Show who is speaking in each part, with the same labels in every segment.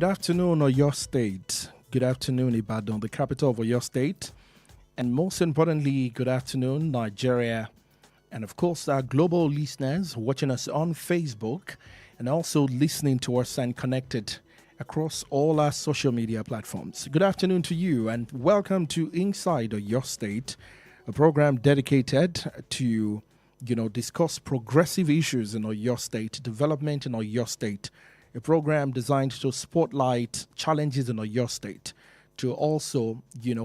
Speaker 1: Good afternoon, Oyo State. Good afternoon, Ibadan, the capital of Oyo State. And most importantly, good afternoon, Nigeria. And of course, our global listeners watching us on Facebook and also listening to us and connected across all our social media platforms. Good afternoon to you and welcome to Inside Oyo State, a program dedicated to, discuss progressive issues in Oyo State, development in Oyo State, a program designed to spotlight challenges in Oyo State, to also,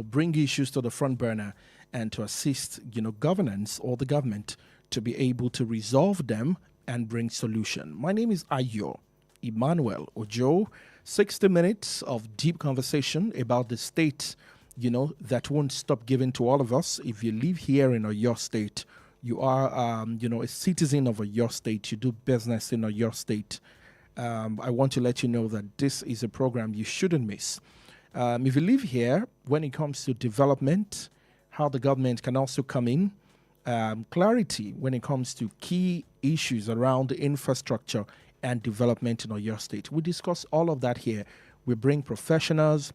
Speaker 1: bring issues to the front burner and to assist, governance or the government to be able to resolve them and bring solution. My name is Ayo Emmanuel-Ojo. 60 minutes of deep conversation about the state, that won't stop giving to all of us. If you live here in Oyo State, you are, a citizen of Oyo State, you do business in Oyo State. I want to let you know that this is a program you shouldn't miss. If you live here, when it comes to development, how the government can also come in, clarity when it comes to key issues around infrastructure and development in Oyo State. We discuss all of that here. We bring professionals,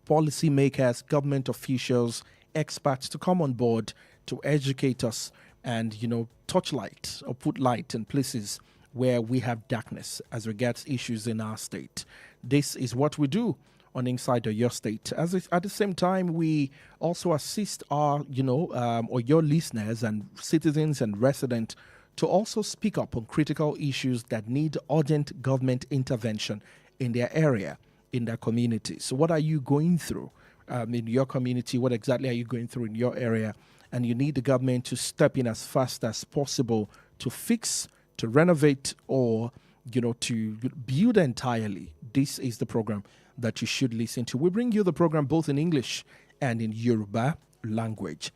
Speaker 1: policymakers, government officials, experts to come on board to educate us and, touch light or put light in places where we have darkness as regards issues in our state. This is what we do on Inside Oyo State. At the same time, we also assist our, Oyo listeners and citizens and residents to also speak up on critical issues that need urgent government intervention in their area, in their community. So what are you going through in your community? What exactly are you going through in your area? And you need the government to step in as fast as possible to fix, to renovate, or, to build entirely. This is the program that you should listen to. We bring you the program both in English and in Yoruba language.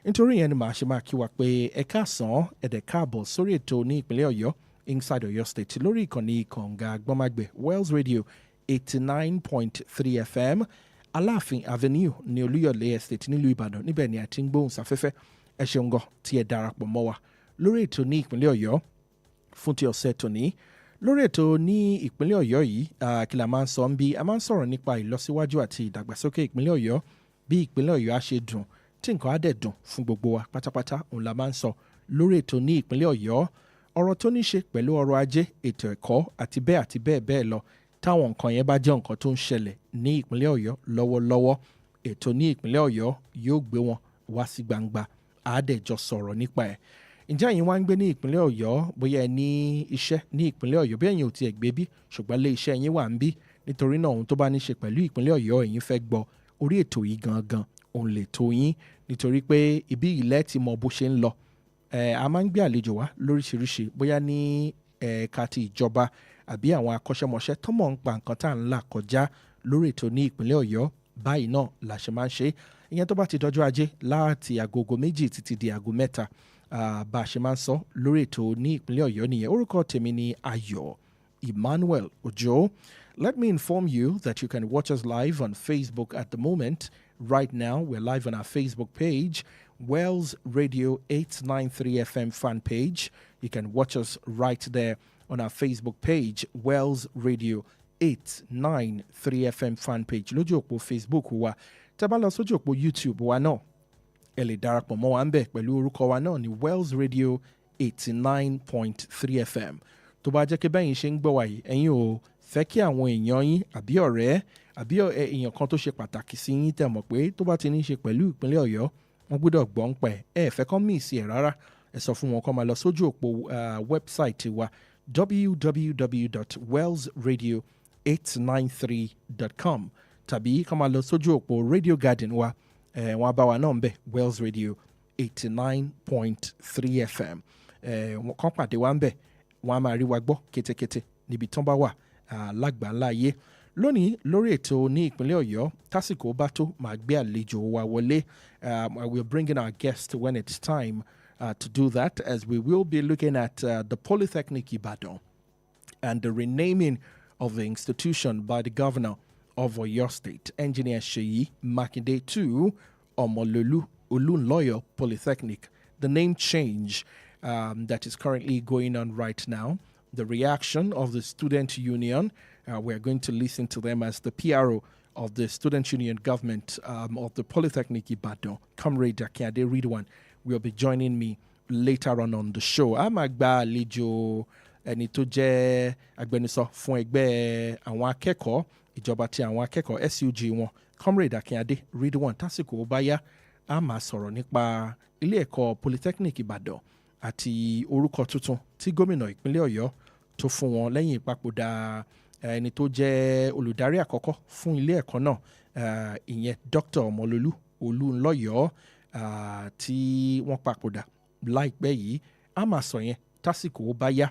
Speaker 1: Nítorí yẹn ni màá ṣe máa kí wa pé ẹ káàsán ẹ̀dẹ̀ káàbọ̀ sórí ètò ní ìpínlẹ̀ Ọ̀yọ́ Inside Oyo State lórí ìkànnì kànga gbọ́mágbẹ̀ Wells Radio 89.3 FM Aláàfin Avenue ní Olúyọ̀lé Estate nílùú Ìbàdàn, níbẹ̀ ni a ti ń gbóhùn sáfẹ́fẹ́. Ẹ ṣeun gan tí ẹ darapọ̀ mọ́ wa lórí ètò ní ìpínlẹ̀ Ọ̀yọ́ fún ti ọ̀sẹ̀ tòní. Lórí ètò ní ìpínlẹ̀ Ọ̀yọ́ yìí, kí la máa ń sọ ń bí a máa ń sọ̀rọ̀ nípa ìlọsíwájú àti ìdàgbàsókè ìpínlẹ̀ Ọ̀yọ́, bí ìpínlẹ̀ Ọ̀yọ́ á ṣe dùn tí nǹkan á dẹ̀ dùn fún gbogbo wa pátápátá, òun la máa ń sọ lórí ètò ní ìpínlẹ̀ Ọ̀yọ́. Ọ̀rọ̀ tó ní ṣe pẹ̀lú ọrọ̀ ajé, ètò ẹ̀kọ́ àti bẹ́ẹ̀ bẹ́ẹ̀ lọ, táwọn nǹkan yẹn bá jẹ́ nǹkan tó ń ṣẹlẹ̀ ní ìpínlẹ̀ Ọ̀yọ́ lọ́wọ́lọ́wọ́, ètò ní ìpínlẹ̀ Ọ̀yọ́ yóò gbé wọn wá sí gbangba, á dẹ̀ jọ sọ̀rọ̀ nípa ẹ̀. Ǹjẹ́ ẹ̀yin wá ń gbé ní ìpínlẹ̀ Ọ̀yọ́, bóyá ẹ ní iṣẹ́ ní ìpínlẹ̀ Ọ̀yọ́, bí ẹ̀yin ò tiẹ̀ gbé bí, ṣùgbọ́n ilé iṣẹ́ yín wà ń bí. Nítorí náà ohun tó bá ní ṣe pẹ̀lú ìpínlẹ̀ Ọ̀yọ́ ẹ̀yin fẹ́ gbọ́, orí ètò yìí gangan òun lè tó yín, nítorí pé ibi ilẹ̀ ti mọ bó ṣe ń lọ. A máa ń gbé àlejò wá lóríṣiríṣi, bóyá ní ẹ̀ka ti ìjọba àbí àwọn akọ́ṣẹ́mọṣẹ́ tó mọ̀ ń pa nǹkan tá à ń là kọjá lórí ètò ní ìpínlẹ̀ Ọ̀yọ́. Báyìí náà la ṣe máa ń ṣe. Ìyẹn tó bá ti dọjọ́ ajé láti agogo 2 títí di aago 3. Bá a ṣe máa ń sọ lórí ètò ní ìpínlẹ̀ Ọ̀yọ́ nìyẹn. Orúkọ tèmi ni Ayo Emmanuel-Ojo. Let me inform you that you can watch us live on Facebook at the moment. Right now, we're live on our Facebook page, Wells Radio 893 FM fan page. You can watch us right there on our Facebook page, Wells Radio 893 FM fan page. Lójú òpó Facebook wa, tẹ́ bá lọ sójú òpó YouTube wa náà, ẹ lè darapọ̀ mọ́ wa ń bẹ̀ pẹ̀lú orúkọ wa náà ní Wells Radio 89.3 FM. Tó bá jẹ́ pé bẹ́yìn ṣe ń gbọ́ wa yìí, ẹ̀yin ò fẹ́ kí àwọn èèyàn yín àbí ọ̀rẹ́ àbí èèyàn kan tó ṣe pàtàkì sí yín tẹ́ mọ̀ pé tó bá ti ní ṣe pẹ̀lú ìpínlẹ̀ Ọ̀yọ́, wọ́n gbọ́dọ̀ gbọ́ ń pẹ̀. Ẹ fẹ́ kán mí sí ẹ̀ rárá. Ẹ sọ fún wọn kó máa lọ sójú òpó wẹ́bsáìtì wa www.wellsradio893.com tàbí kó máa lọ sójú òpó Radio Garden wa. Wọ́n bá wa náà ń bẹ̀, Wells Radio 89.3 FM. Wọ́n kàn pàdé wa ń bẹ̀, wọ́n á máa rí wa gbọ́ kétékété níbi tán bá wà lágbàńlá ayé. Lónìí lórí ètò ní ìpínlẹ̀ Ọ̀yọ́, tásìkò bá tó máa gbé àlejò wa wọlé. I will bring in our guest when it's time to do that, as we will be looking at the Polytechnic Ibadan and the renaming of the institution by the governor of Oyo State, Engineer Seyi Makinde, to Omololu Olunloyo Polytechnic. The name change that is currently going on right now, the reaction of the student union, We're going to listen to them as the PRO of the Student Union Government of the Polytechnic Ibadan, Comrade Akinade Ridwan, will be joining me later on the show. I'm Agba Alijo ẹni tó jẹ́ agbẹnusọ fún ẹgbẹ́ àwọn akẹ́kọ̀ọ́ ìjọba ti àwọn akẹ́kọ̀ọ́ SUG wọn, Comrade Akinade Ridwan. Tásìkò bá yá a máa sọ̀rọ̀ nípa ilé ẹ̀kọ́ Polytechnic Ìbàdàn àti orúkọ tuntun tí gómìnà ìpínlẹ̀ Ọ̀yọ́ tó fún wọn lẹ́yìn ìpapòdà ẹni tó jẹ́ olùdarí àkọ́kọ́ fún ilé ẹ̀kọ́ náà, ìyẹn Dr. Ọmọlólú Olúnlọ́yọ̀ tí wọ́n papòdà láìpẹ́ yìí. A máa sọ yẹn tásìkò bá yá.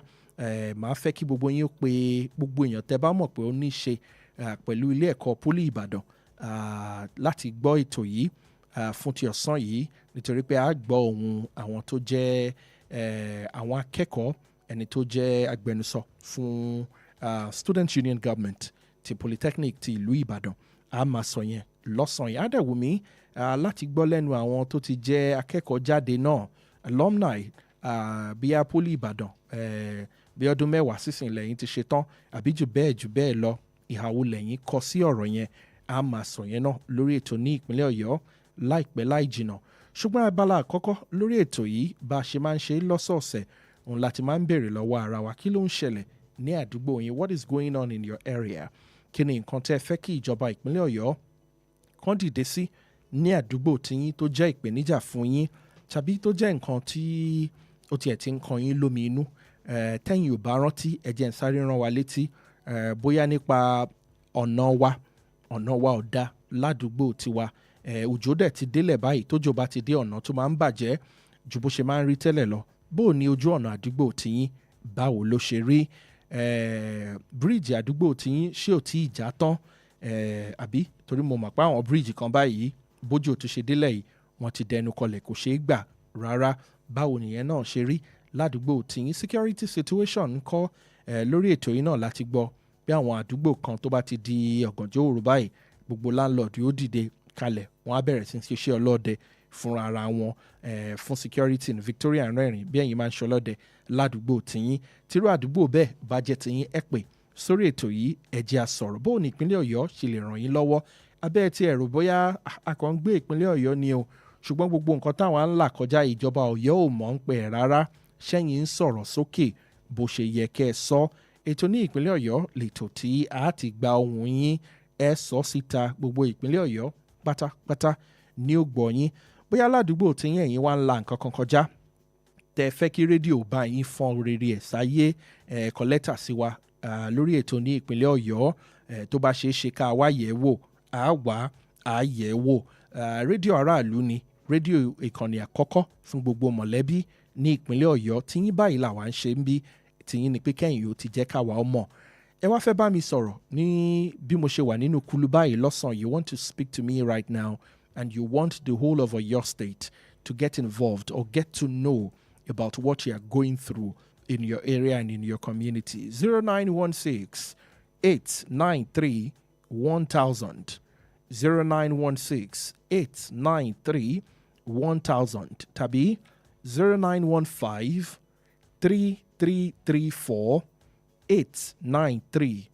Speaker 1: Màá fẹ́ kí gbogbo yín ó pe gbogbo èèyàn tẹ́ bá mọ̀ pé ó ní í ṣe pẹ̀lú ilé ẹ̀kọ́ Poli Ìbàdàn láti gbọ́ ètò yìí fún ti ọ̀sán yìí, nítorí pé a gbọ́ ohùn àwọn tó jẹ́ àwọn akẹ́kọ̀ọ́, ẹni tó jẹ́ agbẹnusọ fún Student Union Government ti Polytechnic ti ìlú Ìbàdàn. A máa sọ yẹn lọ́sàn-án yìí. Á dẹ̀ wù mí láti gbọ́ lẹ́nu àwọn tó ti jẹ́ akẹ́kọ̀ọ́ jáde náà, alumni bíi Poli Ìbàdàn, bí ọdún 10 sísìn lẹ́yìn ti ṣe tán àbí jù bẹ́ẹ̀ lọ, ìhàwó lẹ́yìn kọ sí ọ̀rọ̀ yẹn. A máa sọ yẹn náà lórí ètò ní ìpínlẹ̀ Ọ̀yọ́ láìpẹ́ láì jìnà. Ṣùgbọ́n abala àkọ́kọ́ lórí ètò yìí bá a ṣe máa ń ṣe lọ́sọ̀ọ̀sẹ̀, òun láti máa ń béèrè lọ́wọ́ ara wa kí ló ń ṣẹlẹ̀ ní àdúgbò yín. What is going on in your area? Kí ni nǹkan tẹ́ ẹ fẹ́ kí ìjọba ìpínlẹ̀ Ọ̀yọ́ kàn dìde sí ní àdúgbò tiyín tó jẹ́ ìpèníjà fún yín, tàbí tó jẹ́ nǹkan tí ó tiẹ̀ ti ń kan yín lómi inú? Tẹ́yìn ò bá rántí, ẹ jẹ́ n sáré rán wa létí bóyá nípa ọ̀nà wa ò dá ládùúgbò tiwa. Òjò dẹ̀ ti délẹ̀ báyìí, tójò bá ti dé ọ̀nà tó máa ń bàjẹ́ ju bó ṣe máa ń rí tẹ́lẹ̀ lọ. Bó o ní ojú ọ̀nà àdúgbò tiyín, báwo ló ṣe rí? Bíríìjì àdúgbò tiyín ṣé ò tí ì já tán? Àbí torí mo mọ̀ pé àwọn bíríìjì kan báyìí bójú tó ṣe délẹ̀ yìí wọ́n ti dẹnu kọlẹ̀, kò ṣeé gbà rárá. Báwo nìyẹn náà ṣe rí ládùúgbò tiyín? Security situation ńkọ́? Lórí ètò yìí náà láti gbọ́ bí àwọn àdúgbò kan tó bá ti di ọ̀gànjọ́ òru báyìí, gbogbo láńlọ́ọ̀dù yóò dìde kalẹ̀, wọ́n á bẹ̀rẹ̀ sí ṣiṣẹ́ ọlọ́dẹ fúnra ara wọn fún security ní Victoria rẹ́rìn bí ẹ̀yin máa ń ṣọlọ́dẹ ládùúgbò tiyín. Tírú àdúgbò bẹ́ẹ̀ bá jẹ́ tiyín, ẹ pè sórí ètò yìí, ẹ jẹ́ a sọ̀rọ̀. Bó o ní ìpínlẹ̀ Ọ̀yọ́ ṣe lè ràn yín lọ́wọ́? Abẹ́ ti ẹ̀rù bóyá a kàn ń gbé ìpínlẹ̀ Ọ̀yọ́ ni o, ṣùgbọ́n gbogbo nǹkan táwọn ń là kọjá ìjọba Ọ̀yọ́ ò mọ̀ ń pẹ́ rárá. Ṣẹ́yìn ń sọ̀rọ̀ sókè bó ṣe yẹ kẹ́ ẹ sọ. Ètò ní ìpínlẹ̀ Ọ̀yọ́ lètò tí a ti gba ohùn yín, ẹ sọ síta, gbogbo ìpínlẹ̀ Ọ̀yọ́ pátápátá ní ó gbọ́ yín. Bóyá ládùúgbò tí yín ẹ̀yin wá ń la nǹkan kan kọjá, tẹ́ fẹ́ kí rédíò bá yín fọ́n rere ẹ̀ sáyé, kọ lẹ́tà sí wa lórí ètò ní ìpínlẹ̀ Ọ̀yọ́. Tó bá ṣeé ṣe ká wá yẹ̀ wò, á yẹ̀ wò. Rédíò aráàlú ni rédíò ìkànnì àkọ́kọ́ fún gbogbo mọ̀lẹ́bí ní ìpínlẹ̀ Ọ̀yọ́. Tíyín báyìí làwa ń ṣe ń bí, tíyín ni pé kẹ́yìn yóò ti jẹ́ káwa ọmọ. Ẹ wá fẹ́ bá mi sọ̀rọ̀ ní bí mo ṣe wà nínú kulu báyìí lọ́sàn-án. You want to speak to me right now and you want the whole of Oyo State to get involved or get to know about what you are going through in your area and in your community. 0916-893-1000 0916-893-1000 tàbí 0915-3334-893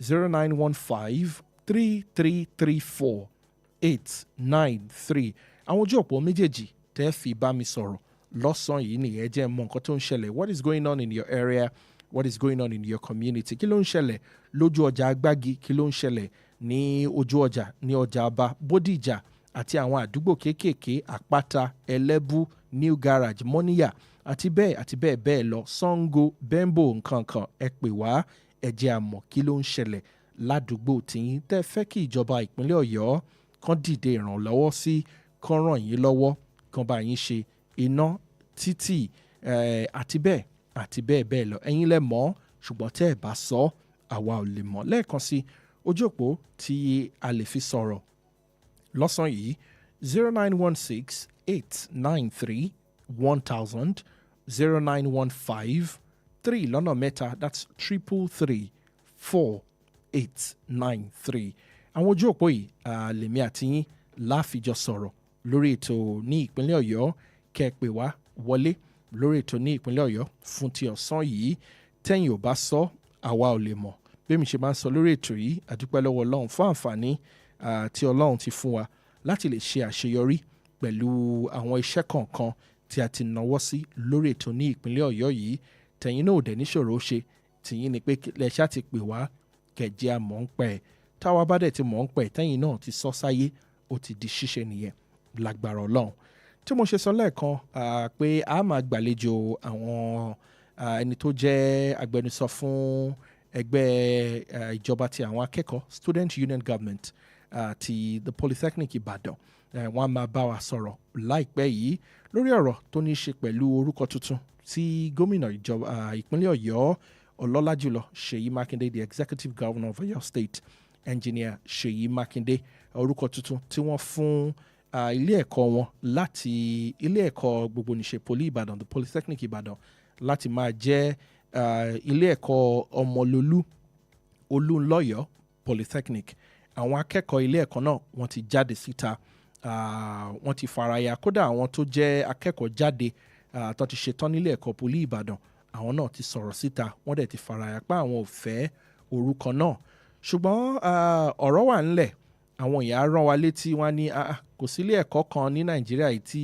Speaker 1: 0915-3334-893. Àwọn ojú òpó méjèèjì tẹ́ fi bá mi sọ̀rọ̀ lọ́sàn-án yìí nìyẹn. Jẹ́ mọ̀ nǹkan tó ń ṣẹlẹ̀. What is going on in your area? What is going on in your community? Kí ló ń ṣẹlẹ̀ lójú ọjà Agbági? Kí ló ń ṣẹlẹ̀ ní ojú ọjà ní ọjà Aba, Bódìjà àti àwọn àdúgbò kéékèèké Àpáta, Ẹlẹ́bú, New Garage, Mọ́níyà àti bẹ́ẹ̀ bẹ́ẹ̀ lọ, Sango, Bembo, nǹkan ẹ pè wá, ẹ jẹ́ a mọ̀ kí ló ń ṣẹlẹ̀ ládùúgbò tiyín tẹ́ fẹ́ kí ìjọba ìpínlẹ̀ Ọ̀yọ́ kàn dìde ìrànlọ́wọ́ sí, kàn ràn yín lọ́wọ́, kàn bá yín ṣe iná, títì àti bẹ́ẹ̀ lọ. Ẹ̀yin lẹ mọ̀, ṣùgbọ́n tẹ́ ẹ bá sọ, àwa ò lè mọ̀. Lẹ́ẹ̀kan sí ojú òpó tí a lè fi sọ̀rọ̀ lọ́sàn-án yìí 0916-893-1000 0915-3 lọ́nà mẹ́ta, that's 333-4893. Àwọn ojú òpó yìí lèmi àti yín láfijọ́ sọ̀rọ̀ lórí ètò ní ìpínlẹ̀ Ọ̀yọ́. Kẹ́ pè wá wọlé lórí ètò ní ìpínlẹ̀ Ọ̀yọ́ fún ti ọ̀sán yìí. Tẹ́yìn ò bá sọ, àwa ò lè mọ̀. bí mi ṣe máa ń sọ lórí ètò yìí àdúpẹ́ lọ́wọ́ Ọlọ́run fún àǹfààní tí Ọlọ́run ti fún wa láti lè ṣe àṣeyọrí pẹ̀lú àwọn iṣẹ́ kọ̀ọ̀kan tí a ti náwó sí lórí ètò ní ìpínlẹ̀ Ọ̀yọ́ yìí. Tẹ̀yin náà ò dẹ̀ níṣòro ṣe, tìyín ni pé lẹ́ṣà ti pè wá kẹ̀jẹ́ àmọ́ ń pẹ́ táwa bá dẹ̀ ti mọ̀ ń pẹ́ tẹ̀yin náà ti sọ sáyé ó ti di ṣíṣe nìyẹn lágbára Ọlọ́run. Tí mo ṣe sọ lẹ́ẹ̀kan pé a máa gbàlejò àwọn ẹni tó jẹ́ agbẹnusọ fún ẹgbẹ́ ìjọba ti àwọn akẹ́kọ̀ọ́ Student Union Government ti the Polytechnic Ìbàdàn. Wọ́n á máa bá wa sọ̀rọ̀ láìpẹ́ yìí lórí ọ̀rọ̀ tó ní í ṣe pẹ̀lú orúkọ tuntun tí gómìnà ìjọba ìpínlẹ̀ Ọ̀yọ́ ọlọ́lá jùlọ Ṣèyí Mákindé, the Executive Governor of Oyo State, Engineer Ṣèyí Mákindé, orúkọ tuntun tí wọ́n fún ilé ẹ̀kọ́ wọn láti ilé ẹ̀kọ́ gbogbonìṣe Poli Ìbàdàn, the Polytechnic Ìbàdàn, láti máa jẹ́ ilé ẹ̀kọ́ Ọmọlólú Olúńlọ́yọ̀ Polytechnic. Àwọn akẹ́kọ̀ọ́ ilé ẹ̀kọ́ náà wọ́n ti jáde síta, wọ́n ti faraya, kódà àwọn tó jẹ́ akẹ́kọ̀ọ́ jáde tó ti ṣetán nílé ẹ̀kọ́ Poli Ìbàdàn, àwọn náà ti sọ̀rọ̀ síta, wọ́n dẹ̀ ti faraya pé àwọn ò fẹ́ orúkọ náà. Ṣùgbọ́n ọ̀rọ̀ wà ńlẹ̀, àwọn èèyàn rán wa létí wọn ní kò sí ilé ẹ̀kọ́ kan ní Nàìjíríà yìí tí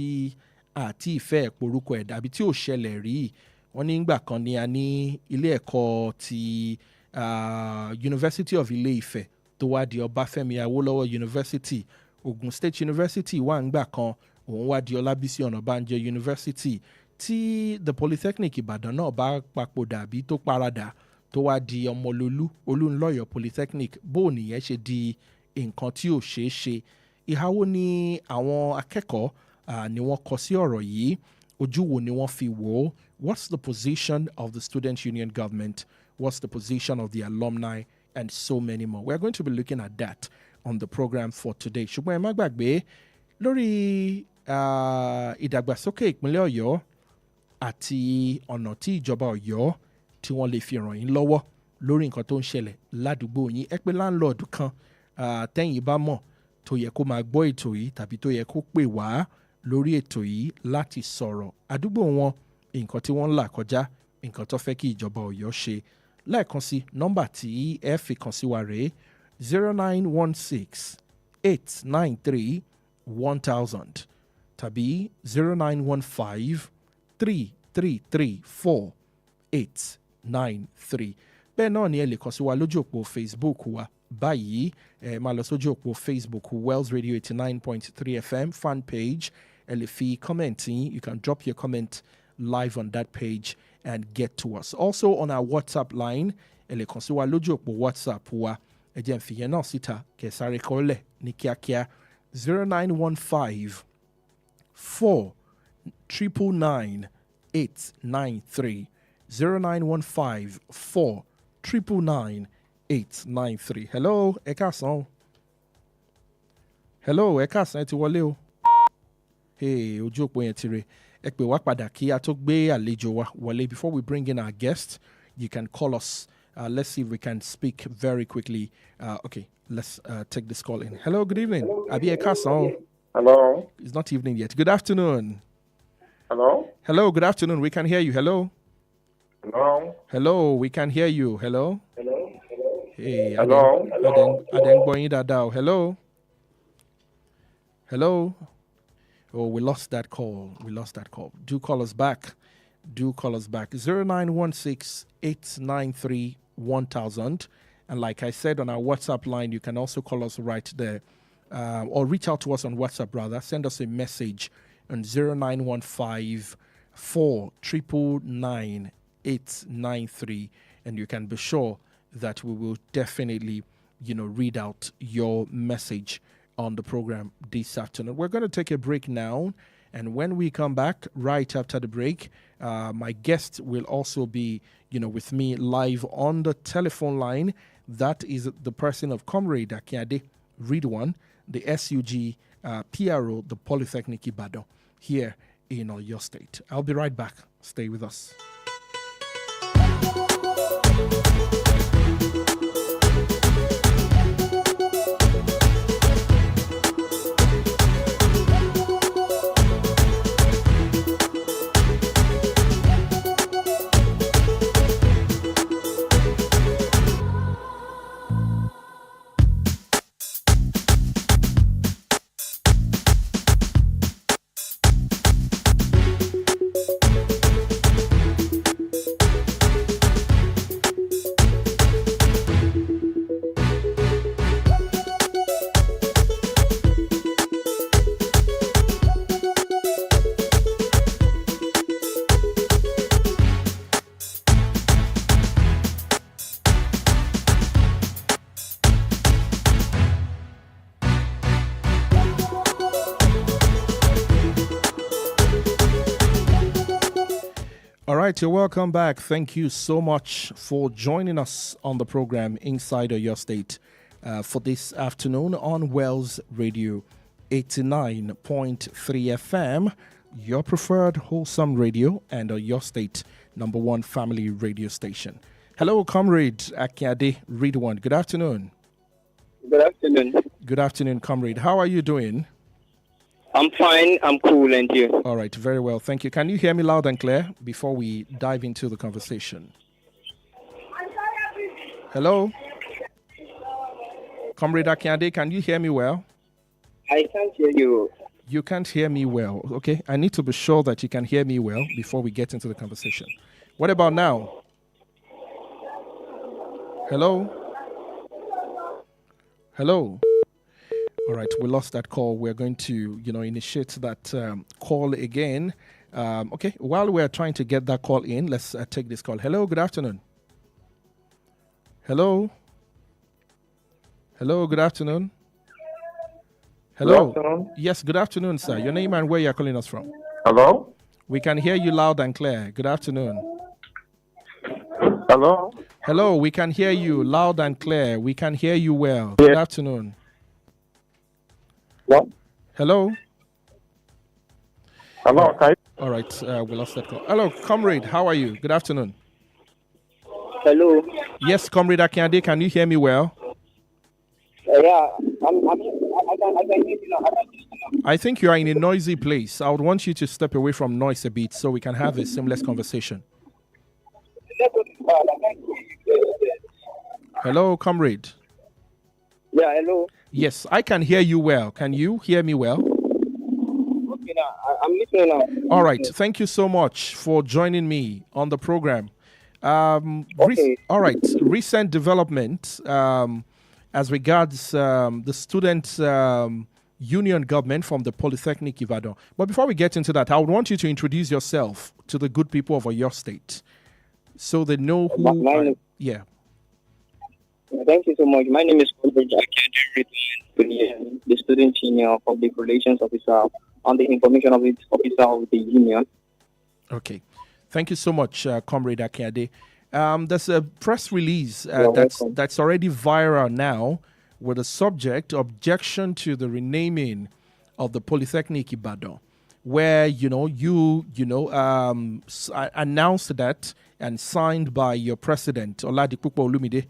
Speaker 1: àti ìfẹ́ porúkọ ẹ̀ dàbí tí ò ṣẹlẹ̀ rí. Wọ́n ní ìgbà kan ní a ní ilé ẹ̀kọ́ ti University of Ilé-Ifẹ̀ tó wá di Ọbáfẹ́mi Awólọ́wọ̀ University. Ogun State University wà ńgbà kan, òun wá di Ọlábísí Ọ̀nàbánjọ University. Tí the Polytechnic Ìbàdàn náà bá papòdà àbí tó paradà tó wá di Ọmọlólú Olúńlọ́yọ̀ Polytechnic, bó nìyẹn ṣe di nǹkan tí ò ṣeé ṣe. Ìhàwó ni àwọn akẹ́kọ̀ọ́ ni wọ́n kọ sí ọ̀rọ̀ yìí, ojú wo ni wọ́n fi wò ó. What's the position of the Student Union Government? What's the position of the alumni? And so many more. We're going to be looking at that on the program for today. Ṣùgbọ́n ẹ má gbàgbé lórí ìdàgbàsókè ìpínlẹ̀ Ọ̀yọ́ àti ọ̀nà tí ìjọba Ọ̀yọ́ tí wọ́n lè fi ràn yín lọ́wọ́ lórí nǹkan tó ń ṣẹlẹ̀ ládùúgbò yín. Ẹ pé láńlọ́ọ̀dù kan tẹ́yìn bá mọ̀ tó yẹ kó máa gbọ́ ètò yìí tàbí tó yẹ kó pè wá lórí ètò yìí láti sọ̀rọ̀ àdúgbò wọn, nǹkan tí wọ́n ń là kọjá, nǹkan tó fẹ́ kí ìjọba Ọ̀yọ́ ṣe. Lẹ́ẹ̀kan sí nọ́mbà tí ẹ fi kàn sí wa rèé 0916 893 1000 tàbí 0915 333 4893. Bẹ́ẹ̀ náà ni ẹ lè kàn sí wa lójú òpó Facebook wa báyìí. Máa lọ sójú òpó Facebook Wells Radio 89.3 FM fan page. Ẹ lè fi comment yín, you can drop your comment live on that page and get to us. Also on our WhatsApp line, ẹ lè kàn sí wa lójú òpó WhatsApp wa. Ẹ jẹ́ n fi yẹn náà síta kẹsàrẹ́ kọ́lẹ̀ ní kíákíá 0915 499 893 0915 499 893. Hello, ẹ káàsán. Hello, ẹ káàsán, ẹ ti wọlé o. Hey, ojú òpó yẹn ti re. Ẹ pè wá padà kí a tó gbé àlejò wa wọlé. Before we bring in our guest, you can call us. Let's see if we can speak very quickly. Okay, let's take this call in. Hello, good evening. Abi ẹ káàsán.
Speaker 2: Hello.
Speaker 1: It's not evening yet. Good afternoon.
Speaker 2: Hello.
Speaker 1: Hello, good afternoon. We can hear you. Hello.
Speaker 2: Hello.
Speaker 1: Hello, we can hear you. Hello.
Speaker 2: Hello.
Speaker 1: Hey,
Speaker 2: Hello.
Speaker 1: Aden gbọ́yìn dáadáa. Hello. Hello. Oh, we lost that call. Do call us back. 0916 893 1000. And like I said on our WhatsApp line, you can also call us right there. Or reach out to us on WhatsApp, rather. Send us a message on 0915 499 893. And you can be sure that we will definitely, read out your message on the program this afternoon. We're going to take a break now. And when we come back, right after the break, my guest will also be, with me live on the telephone line. That is the person of Comrade Akiade Ridwan, the SUG PRO, the Polytechnic Ìbàdàn, here in Oyo State. I'll be right back. Stay with us. right, you're welcome back. Thank you so much for joining us on the program Inside Oyo State for this afternoon on Wells Radio 89.3 FM, your preferred wholesome radio and Oyo State #1 family radio station. Hello, comrade Akiade Ridwan. Good afternoon.
Speaker 3: Good afternoon.
Speaker 1: Good afternoon, comrade. How are you doing?
Speaker 3: I'm fine. I'm cool, and you?
Speaker 1: All right, very well. Thank you. Can you hear me loud and clear before we dive into the conversation? Hello? Comrade Akiade, can you hear me well?
Speaker 3: I can't hear you.
Speaker 1: You can't hear me well. Okay, I need to be sure that you can hear me well before we get into the conversation. What about now? Hello? Hello? All right, we lost that call. We're going to, initiate that call again. Okay, while we're trying to get that call in, let's take this call. Hello, good afternoon. Hello? Hello, good afternoon. Hello?
Speaker 2: Good afternoon.
Speaker 1: Yes, good afternoon, sir. Your name and where you're calling us from?
Speaker 2: Hello?
Speaker 1: We can hear you loud and clear. Good afternoon.
Speaker 2: Hello?
Speaker 1: Hello, we can hear you loud and clear. We can hear you well. Good afternoon.
Speaker 2: What?
Speaker 1: Hello?
Speaker 2: Hello, okay.
Speaker 1: All right, we lost that call. Hello, comrade, how are you? Good afternoon.
Speaker 3: Hello.
Speaker 1: Yes, comrade Akiade, can you hear me well?
Speaker 3: Yeah, I can hear you now.
Speaker 1: I think you are in a noisy place. I would want you to step away from noise a bit so we can have a seamless conversation. Hello, comrade.
Speaker 3: Yeah, hello.
Speaker 1: Yes, I can hear you well. Can you hear me well?
Speaker 3: Okay, now I'm listening now.
Speaker 1: All right. Thank you so much for joining me on the program.
Speaker 3: Okay.
Speaker 1: All right. Recent development as regards the student union government from the Polytechnic Ibadan. But before we get into that, I would want you to introduce yourself to the good people of your state so they know who. Yeah.
Speaker 3: Thank you so much. My name is Ayo Emmanuel-Ojo, the student senior public relations officer on the information officer of the union.
Speaker 1: Okay. Thank you so much, Comrade Akiade. There's a press release that's already viral now with the subject objection to the renaming of the Polytechnic Ibadan, where you announced that and signed by your president Oladipupo Olumide,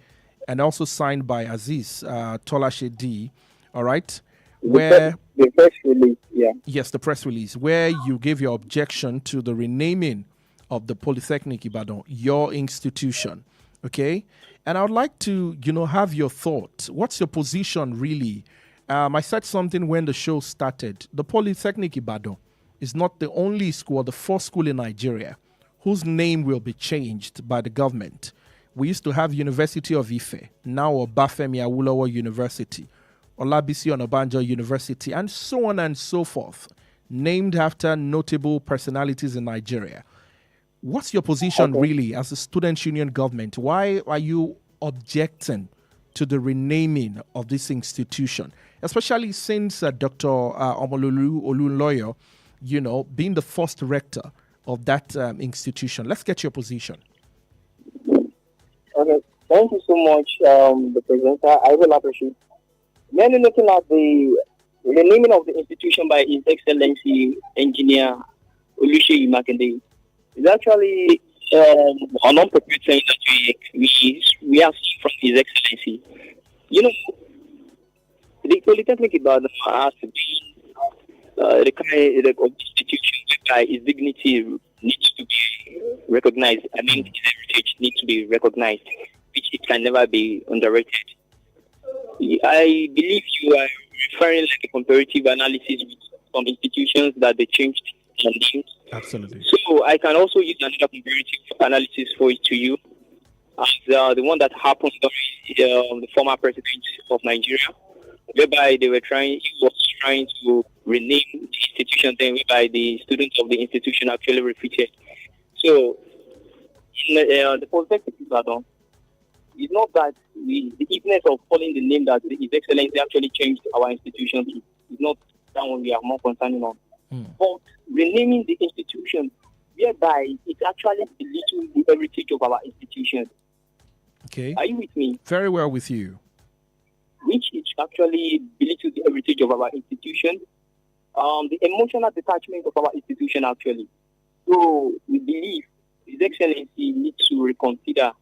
Speaker 1: and also signed by Aziz Tolashe D. All right,
Speaker 3: The press release, yeah.
Speaker 1: Yes, the press release where you gave your objection to the renaming of the Polytechnic Ibadan, your institution. Okay, and I would like to have your thoughts. What's your position really? I said something when the show started. The Polytechnic Ibadan is not the only school, the first school in Nigeria whose name will be changed by the government. We used to have University of Ife, now Obafemi Awolowo University, Olabisi Onabanjo University, and so on and so forth, named after notable personalities in Nigeria. What's your position really as a student union government? Why are you objecting to the renaming of this institution, especially since Dr. Omololu Olunloyo, being the first rector of that institution? Let's get your position.
Speaker 3: Okay, thank you so much, the presenter. I will appreciate. Mainly looking at the naming of the institution by His Excellency Engineer Oluseyi Makinde is actually an unprepared thing that we have seen from His Excellency. The Polytechnic Ibadan has to be the kind of institution whereby his dignity needs to be recognized. I mean, his heritage needs to be recognized, which it can never be underrated. I believe you are referring like a comparative analysis with some institutions that they changed their names.
Speaker 1: Absolutely.
Speaker 3: So I can also use another comparative analysis for it to you, as the one that happened during the former president of Nigeria, whereby he was trying to rename the institution, then whereby the students of the institution actually repeated. So in the Polytechnic Ibadan, it's not that the eagerness of following the name that His Excellency actually changed our institution to. It's not that one we are more concerned on. But renaming the institution whereby it actually belittles the heritage of our institution.
Speaker 1: Okay.
Speaker 3: Are you with me?
Speaker 1: Very well with you.
Speaker 3: Which it actually belittles the heritage of our institution, the emotional detachment of our institution actually. So we believe His Excellency needs to reconsider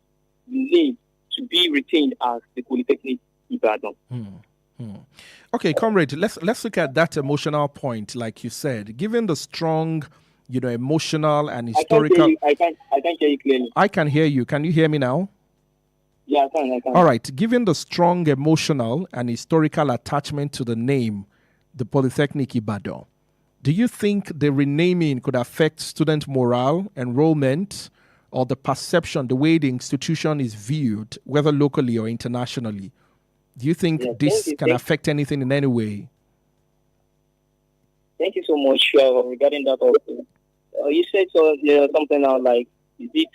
Speaker 3: the name to be retained as the Polytechnic Ibadan.
Speaker 1: Okay, comrade, let's look at that emotional point, like you said. Given the strong, emotional and historical.
Speaker 3: I can't hear you clearly.
Speaker 1: I can hear you. Can you hear me now?
Speaker 3: Yeah, I can.
Speaker 1: All right. Given the strong emotional and historical attachment to the name, the Polytechnic Ibadan, do you think the renaming could affect student morale, enrollment, or the perception, the way the institution is viewed, whether locally or internationally? Do you think this can affect anything in any way?
Speaker 3: Thank you so much regarding that also. You said something like, is it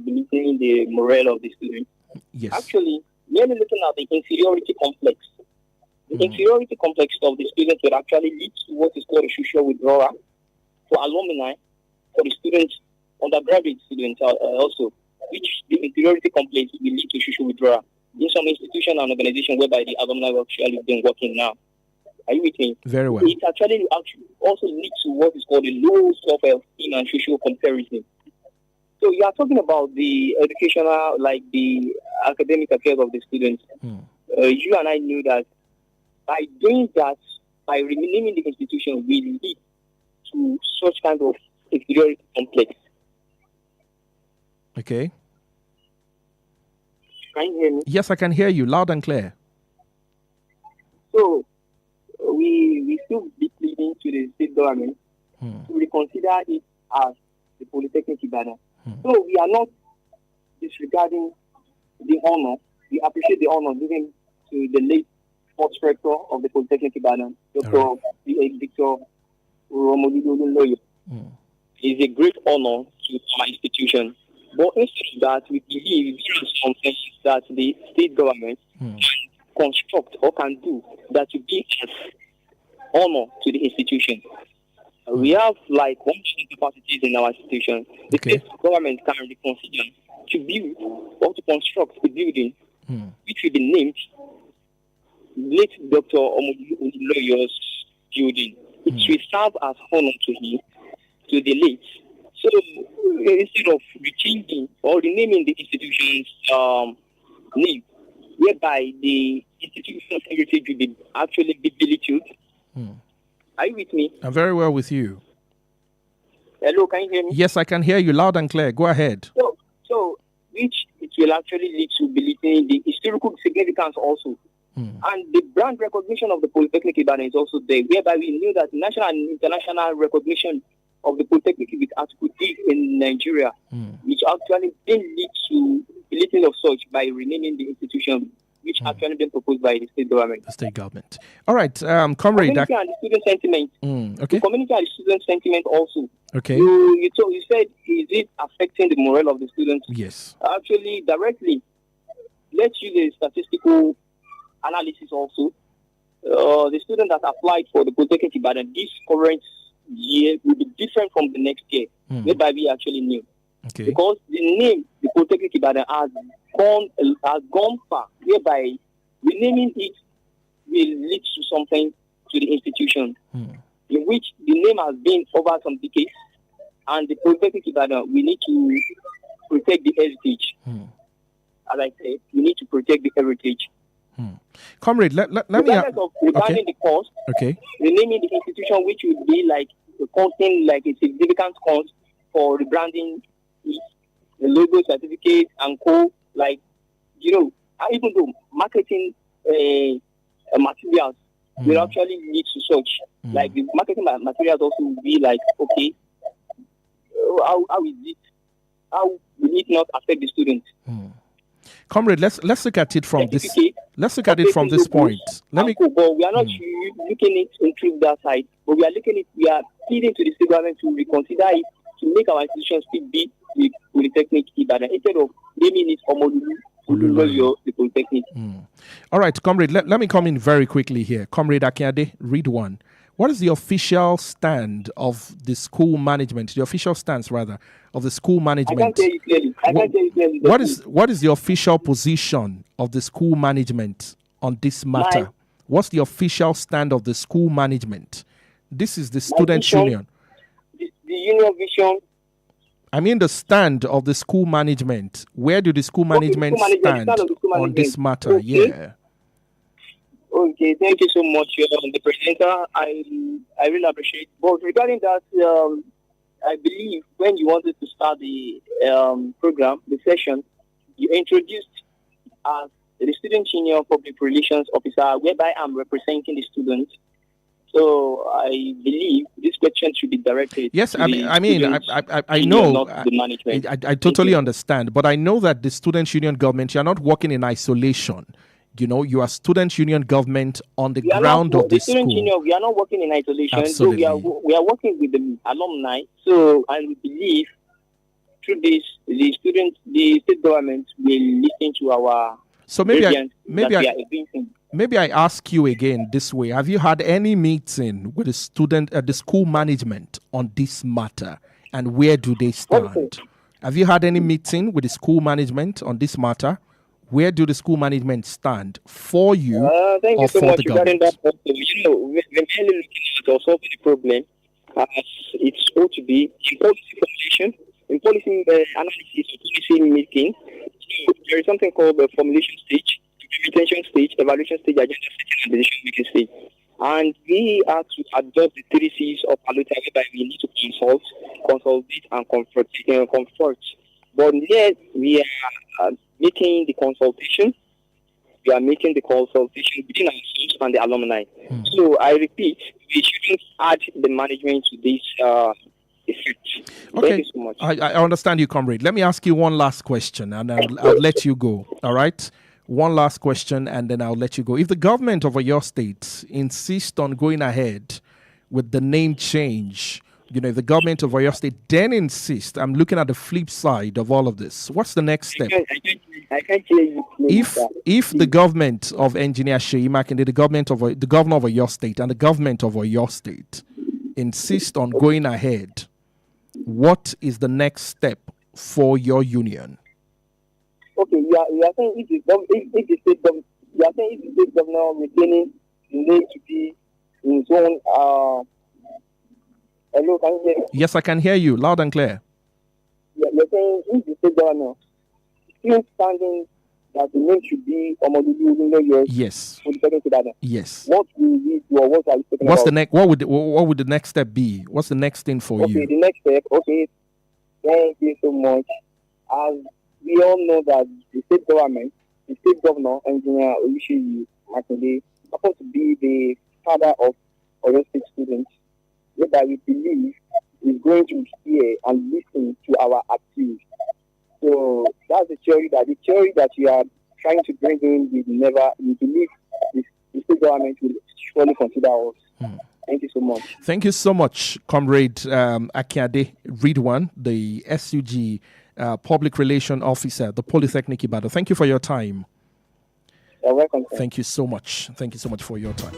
Speaker 3: belittling the morale of the students?
Speaker 1: Yes.
Speaker 3: Actually, merely looking at the inferiority complex, the inferiority complex of the students will actually lead to what is called a social withdrawal for alumni, for the students, undergraduate students also, which the inferiority complex will lead to social withdrawal in some institution and organization whereby the alumni have actually been working now. Are you with me?
Speaker 1: Very well.
Speaker 3: It actually also leads to what is called a low self-esteem and social comparison. So you are talking about the educational, like the academic affairs of the students. You and I knew that by doing that, by renaming the institution, will lead to such kind of inferiority complex.
Speaker 1: Okay.
Speaker 3: Can you hear me?
Speaker 1: Yes, I can hear you loud and clear.
Speaker 3: So we still be pleading to the state government to reconsider it as the Polytechnic Ibadan. So we are not disregarding the honor. We appreciate the honor given to the late sports rector of the Polytechnic Ibadan, Dr. Victor Romolidolo. It's a great honor to our institution. But instead of that, we believe there are some things that the state government can construct or can do that will be as honor to the institution. We have like 1,000 capacities in our institution. The state government can reconsider to build or to construct a building which will be named late Dr. Omoloyo's building. It will serve as honor to him, to the late. So instead of changing or renaming the institution's name, whereby the institution's heritage will be actually be belittled. Are you with me?
Speaker 1: I'm very well with you.
Speaker 3: Hello, can you hear me?
Speaker 1: Yes, I can hear you loud and clear. Go ahead.
Speaker 3: So which it will actually lead to belittling the historical significance also. And the brand recognition of the Polytechnic Ibadan is also there, whereby we knew that national and international recognition of the Polytechnic with Article 8 in Nigeria, which actually didn't lead to belittling of such by renaming the institution, which actually been proposed by the state government.
Speaker 1: The state government. All right, comrade.
Speaker 3: Community and the student sentiment.
Speaker 1: Okay.
Speaker 3: The community and the student sentiment also.
Speaker 1: Okay.
Speaker 3: You said, is it affecting the morale of the students?
Speaker 1: Yes.
Speaker 3: Actually, directly. Let's use a statistical analysis also. The student that applied for the Polytechnic Ibadan this current year will be different from the next year, whereby we actually knew.
Speaker 1: Okay.
Speaker 3: Because the name, the Polytechnic Ibadan, has gone far, whereby renaming it will lead to something to the institution, in which the name has been over some decades, and the Polytechnic Ibadan, we need to protect the heritage. As I said, we need to protect the heritage.
Speaker 1: Comrade, let me...
Speaker 3: Regarding the cost, renaming the institution, which would be like costing like a significant cost for rebranding it, the logo, certificate, and co. Like, even though marketing materials will actually lead to such, like the marketing materials also will be like, okay, how is it? How will it not affect the students?
Speaker 1: Comrade, let's look at it from this. Let's look at it from this point.
Speaker 3: But we are not looking it into that side, but we are we are pleading to the state government to reconsider it, to make our institutions still be the Polytechnic Ibadan instead of naming it Omololu, the Polytechnic.
Speaker 1: All right, comrade, let me come in very quickly here. Comrade Akiade, read one. What is the official stand of the school management? The official stance, rather, of the school management.
Speaker 3: I can't hear you clearly.
Speaker 1: What is the official position of the school management on this matter? What's the official stand of the school management? This is the student union.
Speaker 3: The union vision.
Speaker 1: I mean the stand of the school management. Where do the school management stand on this matter?
Speaker 3: Okay.
Speaker 1: Yeah.
Speaker 3: Okay, thank you so much, the presenter. I really appreciate. But regarding that, I believe when you wanted to start the program, the session, you introduced as the student union public relations officer, whereby I'm representing the students. So I believe this question should be directed.
Speaker 1: Yes,
Speaker 3: to
Speaker 1: I know.
Speaker 3: Not the management.
Speaker 1: I totally understand, but I know that the student union government, you're not working in isolation. You are student union government on the ground of the school.
Speaker 3: Union, we are not working in isolation.
Speaker 1: Absolutely.
Speaker 3: So we are working with the alumni. So I believe through this, the state government will listen to our.
Speaker 1: So maybe I ask you again this way: have you had any meeting with the school management on this matter, and where do they stand? Have you had any meeting with the school management on this matter? Where do the school management stand for you
Speaker 3: thank
Speaker 1: or
Speaker 3: you so
Speaker 1: for
Speaker 3: much
Speaker 1: the government?
Speaker 3: We're mainly looking at solving the problem as it's ought to be in policy formulation, in policy analysis, policy making. So there is something called the formulation stage, implementation stage, evaluation stage, agenda setting, and decision making stage. And we are to adopt the 3 C's of Aluta, whereby we need to consolidate, and comfort. But yet we are making the consultation. We are making the consultation between ourselves and the alumni. So I repeat, we shouldn't add the management to this effect.
Speaker 1: Okay.
Speaker 3: Thank you so much.
Speaker 1: I understand you, comrade. Let me ask you one last question, and I'll let you go. All right? One last question, and then I'll let you go. If the government of Oyo State insists on going ahead with the name change, if the government of Oyo State then insists, I'm looking at the flip side of all of this. What's the next step?
Speaker 3: I can't hear you.
Speaker 1: If the government of Engineer Seyi Makinde, the governor of Oyo State, and the government of Oyo State insist on going ahead, what is the next step for your union?
Speaker 3: Okay, you are saying if the state governor retaining the name to be in his own. Hello, can you hear me?
Speaker 1: Yes, I can hear you loud and clear.
Speaker 3: Yeah, you're saying if the state governor still standing that the name should be Omodudu.
Speaker 1: Yes. Yes.
Speaker 3: What will we do, or what are you talking about?
Speaker 1: What would the next step be? What's the next thing for you?
Speaker 3: Okay, the next step. Okay, thank you so much. As we all know that the state governor, Engineer Oyo Makinde, supposed to be the father of Oyo State students, whereby we believe is going to hear and listen to our appeals. So that's the theory that you are trying to bring in. We believe the state government will surely consider us. Thank you so much.
Speaker 1: Thank you so much, Comrade Akiade Ridwan, the SUG Public Relation Officer, the Polytechnic Ibadan. Thank you for your time.
Speaker 3: You're welcome, sir.
Speaker 1: Thank you so much. Thank you so much for your time.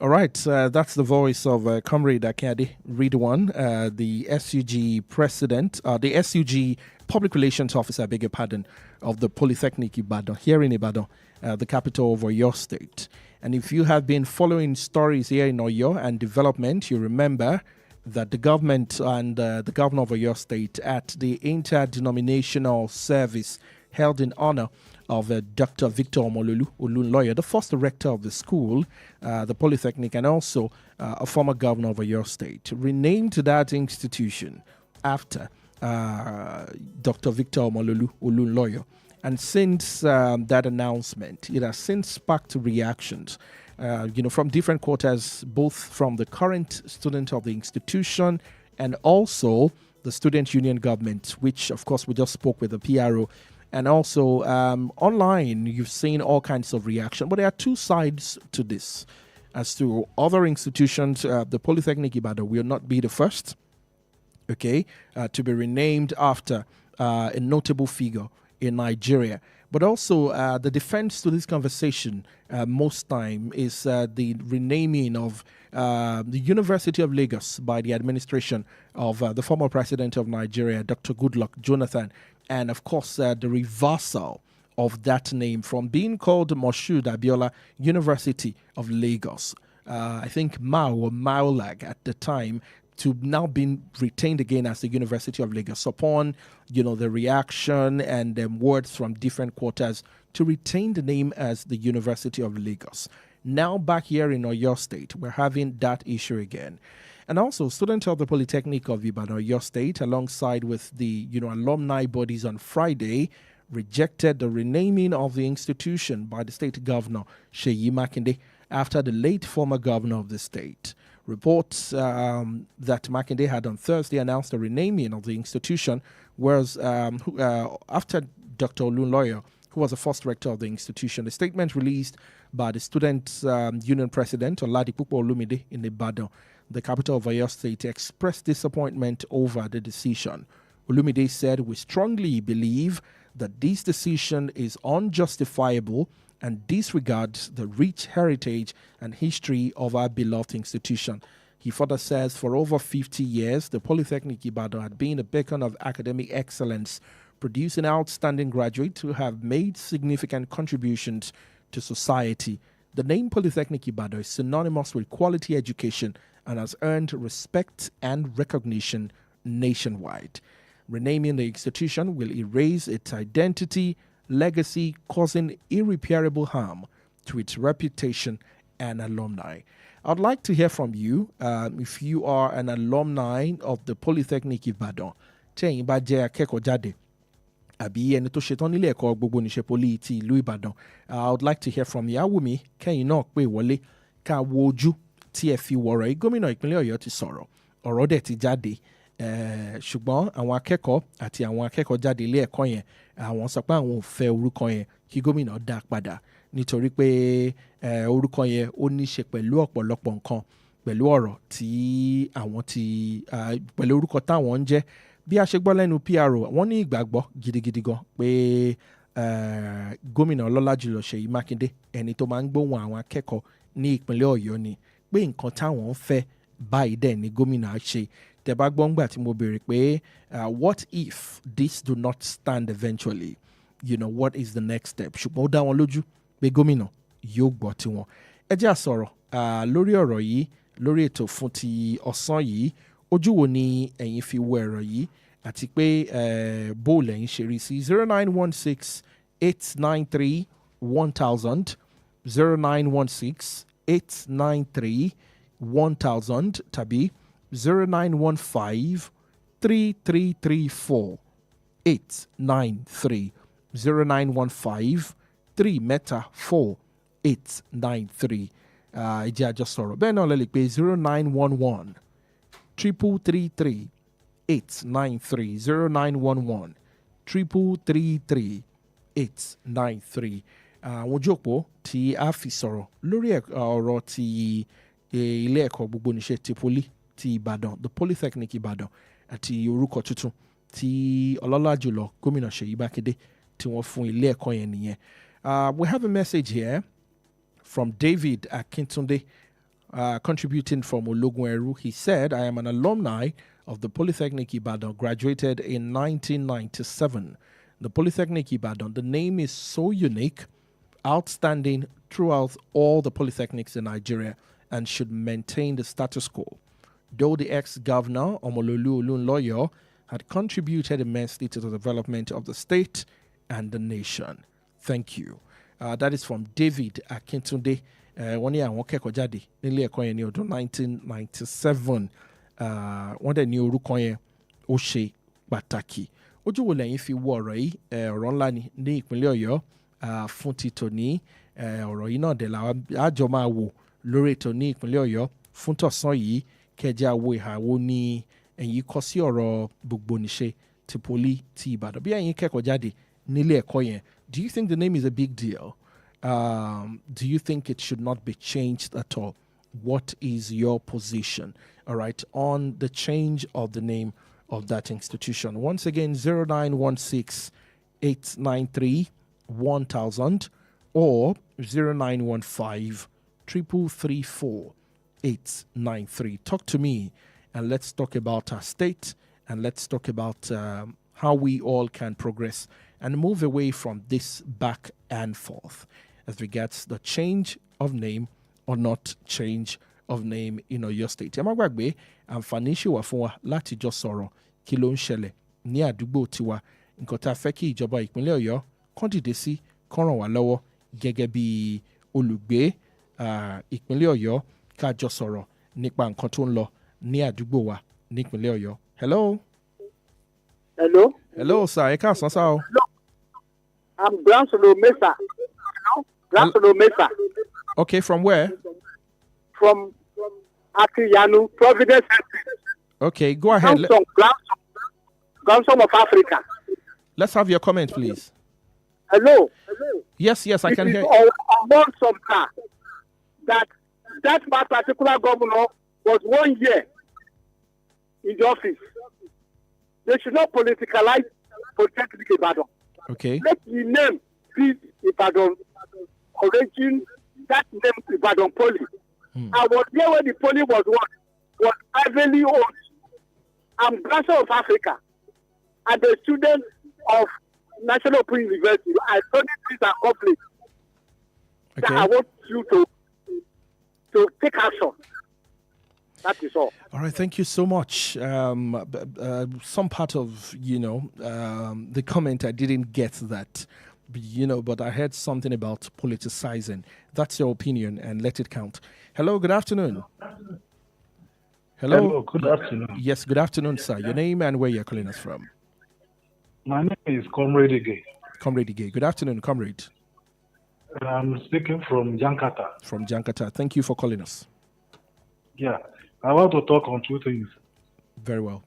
Speaker 1: All right, that's the voice of Comrade Akiade Ridwan, the SUG president, the SUG Public Relations Officer, I beg your pardon, of the Polytechnic Ibadan, here in Ibadan, the capital of Oyo State. And if you have been following stories here in Oyo and development, you remember that the government and the governor of Oyo State at the interdenominational service held in honor of Dr. Victor Omololu, the first rector of the school, the Polytechnic, and also a former governor of Oyo State, renamed that institution after Dr. Victor Omololu. And since that announcement, it has since sparked reactions, from different quarters, both from the current student of the institution and also the student union government, which, of course, we just spoke with the PRO. And also online, you've seen all kinds of reaction. But there are two sides to this. As to other institutions, the Polytechnic Ibadan will not be the first. okay, to be renamed after a notable figure in Nigeria. But also, the defense to this conversation most time is the renaming of the University of Lagos by the administration of the former president of Nigeria, Dr. Goodluck Jonathan, and of course, the reversal of that name from being called Moshood Abiola University of Lagos. I think Mao or Maolag at the time, to now being retained again as the University of Lagos upon, the reaction and words from different quarters to retain the name as the University of Lagos. Now back here in Oyo State, we're having that issue again. And also, students of the Polytechnic of Ibadan, Oyo State, alongside with the, alumni bodies on Friday, rejected the renaming of the institution by the state governor, Seyi Makinde, after the late former governor of the state. Reports that Makinde had on Thursday announced the renaming of the institution, whereas after Dr. Olunloyo, who was the first rector of the institution, a statement released by the Students' Union President, Oladipupo Olumide, in Ibadan, the capital of Oyo State, expressed disappointment over the decision. Olumide said, "We strongly believe that this decision is unjustifiable and disregards the rich heritage and history of our beloved institution." He further says, for over 50 years, the Polytechnic Ibadan had been a beacon of academic excellence, producing outstanding graduates who have made significant contributions to society. The name Polytechnic Ibadan is synonymous with quality education and has earned respect and recognition nationwide. Renaming the institution will erase its identity, legacy, causing irreparable harm to its reputation and alumni. I'd like to hear from you if you are an alumni of the Polytechnic Ibadan. Tẹ́yìn bá jẹ́ akẹ́kọ̀ọ́ jáde àbí ẹni tó ṣetán nílé ẹ̀kọ́ gbogbo níṣe poli ti ìlú Ìbàdàn. I would like to hear from you. Awumi kẹ́yìn náà pè wọlé ká wo ojú tí ẹ fi wọ̀rọ̀ yìí. Gómìnà ìpínlẹ̀ Ọ̀yọ́ ti sọ̀rọ̀, ọ̀rọ̀ dẹ̀ ti jáde. Ṣùgbọ́n àwọn akẹ́kọ̀ọ́ àti àwọn akẹ́kọ̀ọ́ jáde ilé ẹ̀kọ́ yẹn, àwọn sọ pé àwọn ò fẹ́ orúkọ yẹn kí gómìnà dá padà nítorí pé orúkọ yẹn ó ní í ṣe pẹ̀lú ọ̀pọ̀lọpọ̀ nǹkan, pẹ̀lú ọ̀rọ̀ tí àwọn pẹ̀lú orúkọ táwọn ń jẹ́. Bí a ṣe gbọ́ lẹ́nu PRO, wọ́n ní ìgbàgbọ́ gidigidi gan pé gómìnà ọlọ́lá jùlọ Ṣèyí Mákindé, ẹni tó máa ń gbóhùn àwọn akẹ́kọ̀ọ́ ní ìpínlẹ̀ Ọ̀yọ́ ni, pé nǹkan táwọn ń fẹ́ báyìí dẹ̀ ni gómìnà á ṣe. Tẹ́ bá gbọ́ ńgbà tí mo béèrè pé what if this do not stand eventually, what is the next step? Ṣùgbọ́n ó dá wọn lójú pé gómìnà yóò gbọ́ tiwọn. Ẹ jẹ́ á sọ̀rọ̀ lórí ọ̀rọ̀ yìí lórí ètò fún ti ọ̀sán yìí. Ojú wo ni ẹ̀yin fi wo ẹ̀rọ yìí àti pé bó lẹ́yìn ṣe rí sí 0916-893-1000 0916-893-1000 tàbí 0915-3334-893 0915-3 mẹ́ta 4-893. Ẹ jẹ́ á jọ sọ̀rọ̀. Bẹ́ẹ̀ náà lẹ lè pè 0911 333 893 0911 333 893. Àwọn ojú òpó tí a fi sọ̀rọ̀ lórí ọ̀rọ̀ ti ilé ẹ̀kọ́ gbogbo níṣe ti poli ti Ìbàdàn, the Polytechnic Ìbàdàn, àti orúkọ tuntun tí ọlọ́lá jùlọ gómìnà Ṣèyí Mákindé tí wọ́n fún ilé ẹ̀kọ́ yẹn nìyẹn. We have a message here from David Akintunde, contributing from Ologun. He said, "I am an alumni of the Polytechnic Ibadan, graduated in 1997. The Polytechnic Ibadan, the name is so unique, outstanding throughout all the polytechnics in Nigeria, and should maintain the status quo. Though the ex-governor, Omololu Olunloyo, had contributed immensely to the development of the state and the nation. Thank you." That is from David Akintunde. Wọ́n ní àwọn kẹ́kọ̀ọ́ jáde nílé ẹ̀kọ́ yẹn ní ọdún 1997. Wọ́n dẹ̀ ní orúkọ yẹn ó ṣe pàtàkì. Ojú wo lẹ́yìn fi wo ọ̀rọ̀ yìí? Ọ̀rọ̀ ńlá ni ní ìpínlẹ̀ Ọ̀yọ́ fún ti tòní. Ọ̀rọ̀ yìí náà dẹ̀ làwọn àjọ máa wò lórí ètò ní ìpínlẹ̀ Ọ̀yọ́ fún tọ̀sán yìí. Kẹjẹ́ àwo ìhàwó ní ẹ̀yìn kọ sí ọ̀rọ̀ gbogbo níṣe ti poli ti Ìbàdàn. Bí ẹ̀yin kẹ́kọ̀ọ́ jáde nílé ẹ̀kọ́ yẹn, do you think the name is a big deal? Do you think it should not be changed at all? What is your position, all right, on the change of the name of that institution. Once again, 0916 893 1000 or 0915 334 893. Talk to me and let's talk about our state and let's talk about how we all can progress and move away from this back and forth as regards the change of name or not change of name in Oyo State. Ẹ má gbàgbé àǹfààní ṣì wà fún wa láti jọ sọ̀rọ̀ kí ló ń ṣẹlẹ̀ ní àdúgbò tiwa. Nǹkan tá a fẹ́ kí ìjọba ìpínlẹ̀ Ọ̀yọ́ kán dìde sí kán ràn wá lọ́wọ́ gẹ́gẹ́ bí olùgbé ìpínlẹ̀ Ọ̀yọ́ ká jọ sọ̀rọ̀ nípa nǹkan tó ń lọ ní àdúgbò wa nípínlẹ̀ Ọ̀yọ́. Hello.
Speaker 4: Hello.
Speaker 1: Hello, sir. Ẹ káàsán sá o.
Speaker 4: I'm Bransolo Mesa. Bransolo Mesa.
Speaker 1: Okay, from where?
Speaker 4: From Akiyanu, Providence.
Speaker 1: Okay, go ahead.
Speaker 4: Grandson of Africa.
Speaker 1: Let's have your comment, please.
Speaker 4: Hello.
Speaker 1: Yes, I can hear you.
Speaker 4: Among some car that particular governor was 1 year in the office. They should not politicalize Polytechnic Ibadan.
Speaker 1: Okay.
Speaker 4: Let the name be Ibadan. Origin that name Ibadan Poly. I was there when the Poly was heavily owned. I'm grandson of Africa and a student of National Open University. I studied this accomplished.
Speaker 1: Okay.
Speaker 4: I want you to take action. That is all.
Speaker 1: All right, thank you so much. Some part of, the comment, I didn't get that, but I heard something about politicizing. That's your opinion, and let it count. Hello, good afternoon.
Speaker 5: Hello, good afternoon.
Speaker 1: Yes, good afternoon, sir. Your name and where you're calling us from?
Speaker 5: My name is Comrade Ige.
Speaker 1: Comrade Ige. Good afternoon, comrade.
Speaker 5: I'm speaking from Jakarta.
Speaker 1: From Jakarta. Thank you for calling us.
Speaker 5: Yeah, I want to talk on two things.
Speaker 1: Very well.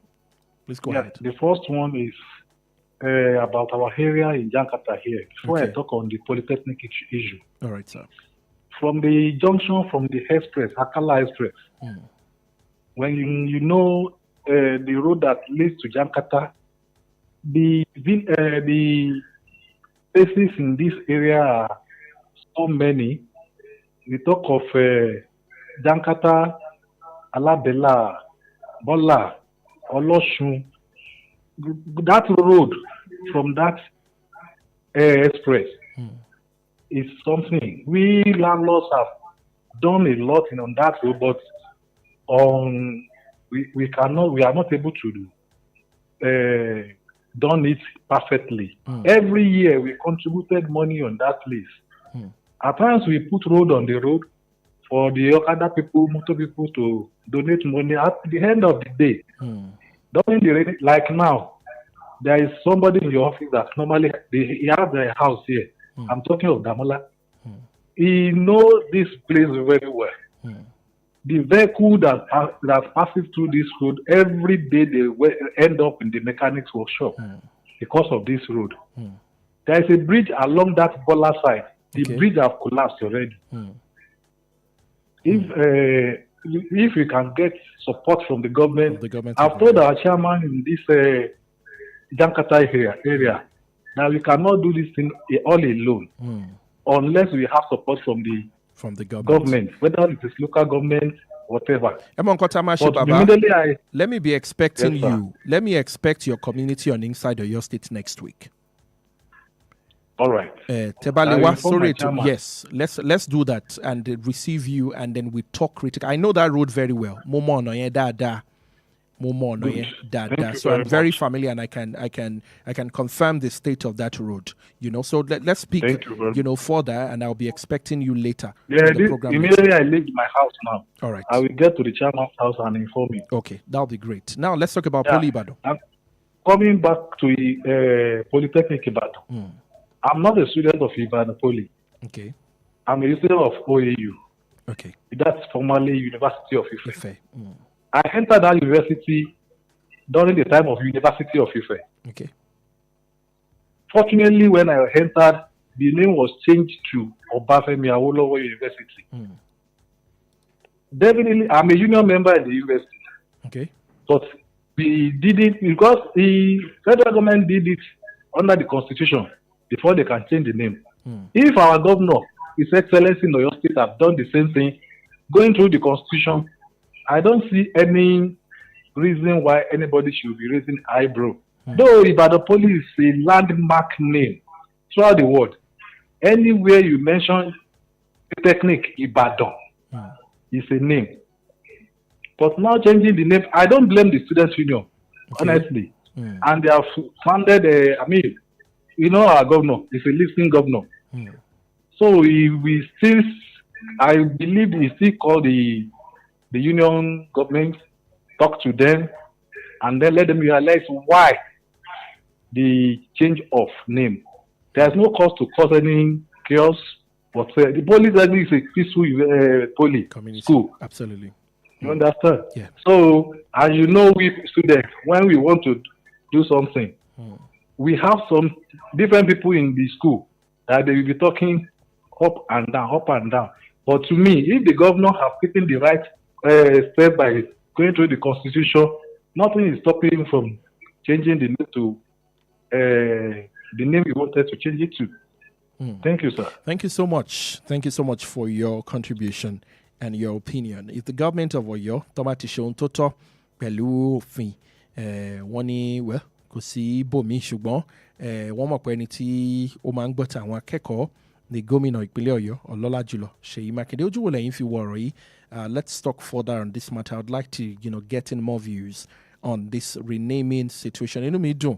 Speaker 1: Please go ahead.
Speaker 5: The first one is about our area in Jakarta here. Before I talk on the Polytechnic issue.
Speaker 1: All right, sir.
Speaker 5: From the junction from the express, Akala Express, when you know the road that leads to Jakarta, the places in this area are so many. We talk of Jakarta, Alabella, Bola, Oloshun. That road from that express is something. We landlords have done a lot on that road, but we are not able to done it perfectly. Every year we contributed money on that place. At times we put road on the road for the other people, motor people to donate money. At the end of the day, during the rainy, like now, there is somebody in your office that normally he has a house here. I'm talking of Damola. He knows this place very well. The vehicle that passes through this road, every day they end up in the mechanics workshop because of this road. There is a bridge along that Bola side. The bridge have collapsed already. If we can get support from the government, I've told our chairman in this Jakarta area that we cannot do this thing all alone unless we have support from the government, whether it is local government, whatever.
Speaker 1: Let me be expecting you. Let me expect your community on Inside Oyo State next week.
Speaker 5: All right.
Speaker 1: Tebalewa, sorry to yes. Let's do that and receive you, and then we talk critical. I know that road very well. So I'm very familiar, and I can confirm the state of that road. So let's speak. Further, and I'll be expecting you later.
Speaker 5: Yeah, immediately I leave my house now.
Speaker 1: All right.
Speaker 5: I will get to the chairman's house and inform you.
Speaker 1: Okay, that'll be great. Now let's talk about Poly Ibadan.
Speaker 5: Coming back to Polytechnic Ibadan. I'm not a student of Ibadan Poly.
Speaker 1: Okay.
Speaker 5: I'm a student of OAU.
Speaker 1: Okay.
Speaker 5: That's formerly University of Ife.
Speaker 1: Mm.
Speaker 5: I entered that university during the time of University of Ife.
Speaker 1: Okay.
Speaker 5: Fortunately, when I entered, the name was changed to Obafemi Awolowo University.
Speaker 1: Mm.
Speaker 5: Definitely, I'm a union member in the university.
Speaker 1: Okay.
Speaker 5: But we did it because the federal government did it under the constitution before they can change the name. If our governor, His Excellency in Oyo State, have done the same thing, going through the constitution, I don't see any reason why anybody should be raising eyebrow. Though Ibadan Police is a landmark name throughout the world. Anywhere you mention technique, Ibadan is a name. But now changing the name, I don't blame the students' union, honestly. And they have founded, our governor is a listening governor. So we still, I believe he still call the union government, talk to them, and then let them realize why the change of name. There's no cause to cause any chaos whatsoever. The police is a peaceful police school.
Speaker 1: Absolutely.
Speaker 5: You understand?
Speaker 1: Yeah.
Speaker 5: So, as you know, we students, when we want to do something, we have some different people in the school that they will be talking up and down. But to me, if the governor has taken the right step by going through the constitution, nothing is stopping him from changing the name to the name he wanted to change it to. Thank you, sir.
Speaker 1: Thank you so much. Thank you so much for your contribution and your opinion. If the government of Oyo, Tomati Shon Toto, Pelu Fin, Wani, well, kò sí bòmí ṣùgbọ́n wọ́n mọ̀ pé ẹni tí ó máa ń gbọ́ tàwọn akẹ́kọ̀ọ́ ní gómìnà ìpínlẹ̀ Ọ̀yọ́ ọlọ́lá jùlọ Ṣèyí Mákindé. Ojú wo lẹ́yìn fi wọ ọ̀rọ̀ yìí? Let's talk further on this matter. I'd like to get in more views on this renaming situation. Inú mi dùn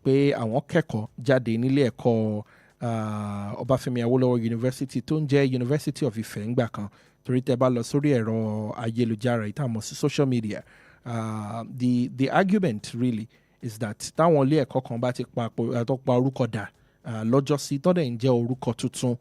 Speaker 1: pé àwọn kẹ́kọ̀ọ́ jáde nílé ẹ̀kọ́ Ọbáfẹ́mi Awólọ́wọ̀ University tó ń jẹ́ University of Ife ńgbà kan, torí tẹ́ bá lọ sórí ẹ̀rọ ayélujára ìtààmú sí social media. The argument really is that táwọn ilé ẹ̀kọ́ kan bá ti pa orúkọ dà lọ́jọ́ sí tọ́dẹ̀ ń jẹ́ orúkọ tuntun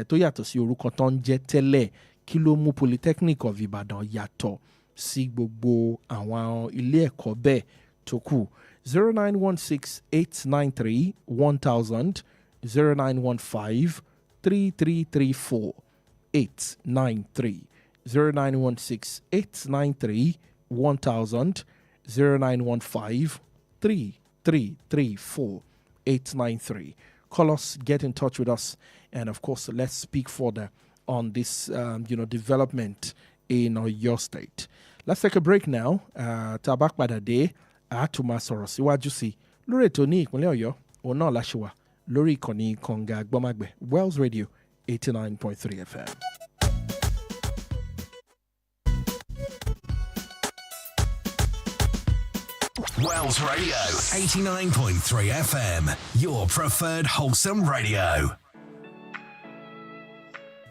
Speaker 1: tó yàtọ̀ sí orúkọ tó ń jẹ́ tẹ́lẹ̀, kí ló mú Polytechnic of Ibadan yàtọ̀ sí gbogbo àwọn ilé ẹ̀kọ́ bẹ́ẹ̀ tó kù? 0916-893-1000, 0915-3334-893, 0916-893-1000, 0915-3334-893. Call us, get in touch with us, and of course, let's speak further on this, development in Oyo State. Let's take a break now. Tabak Badade, Atuma Sọ̀rọ̀ síwájú sí lórí ètò ní ìpínlẹ̀ Ọ̀yọ́, òun náà láṣẹwà lórí ìkànnì Kànga Gbọ́mágbẹ̀, Wells Radio 89.3 FM.
Speaker 6: Wells Radio 89.3 FM, your preferred wholesome radio.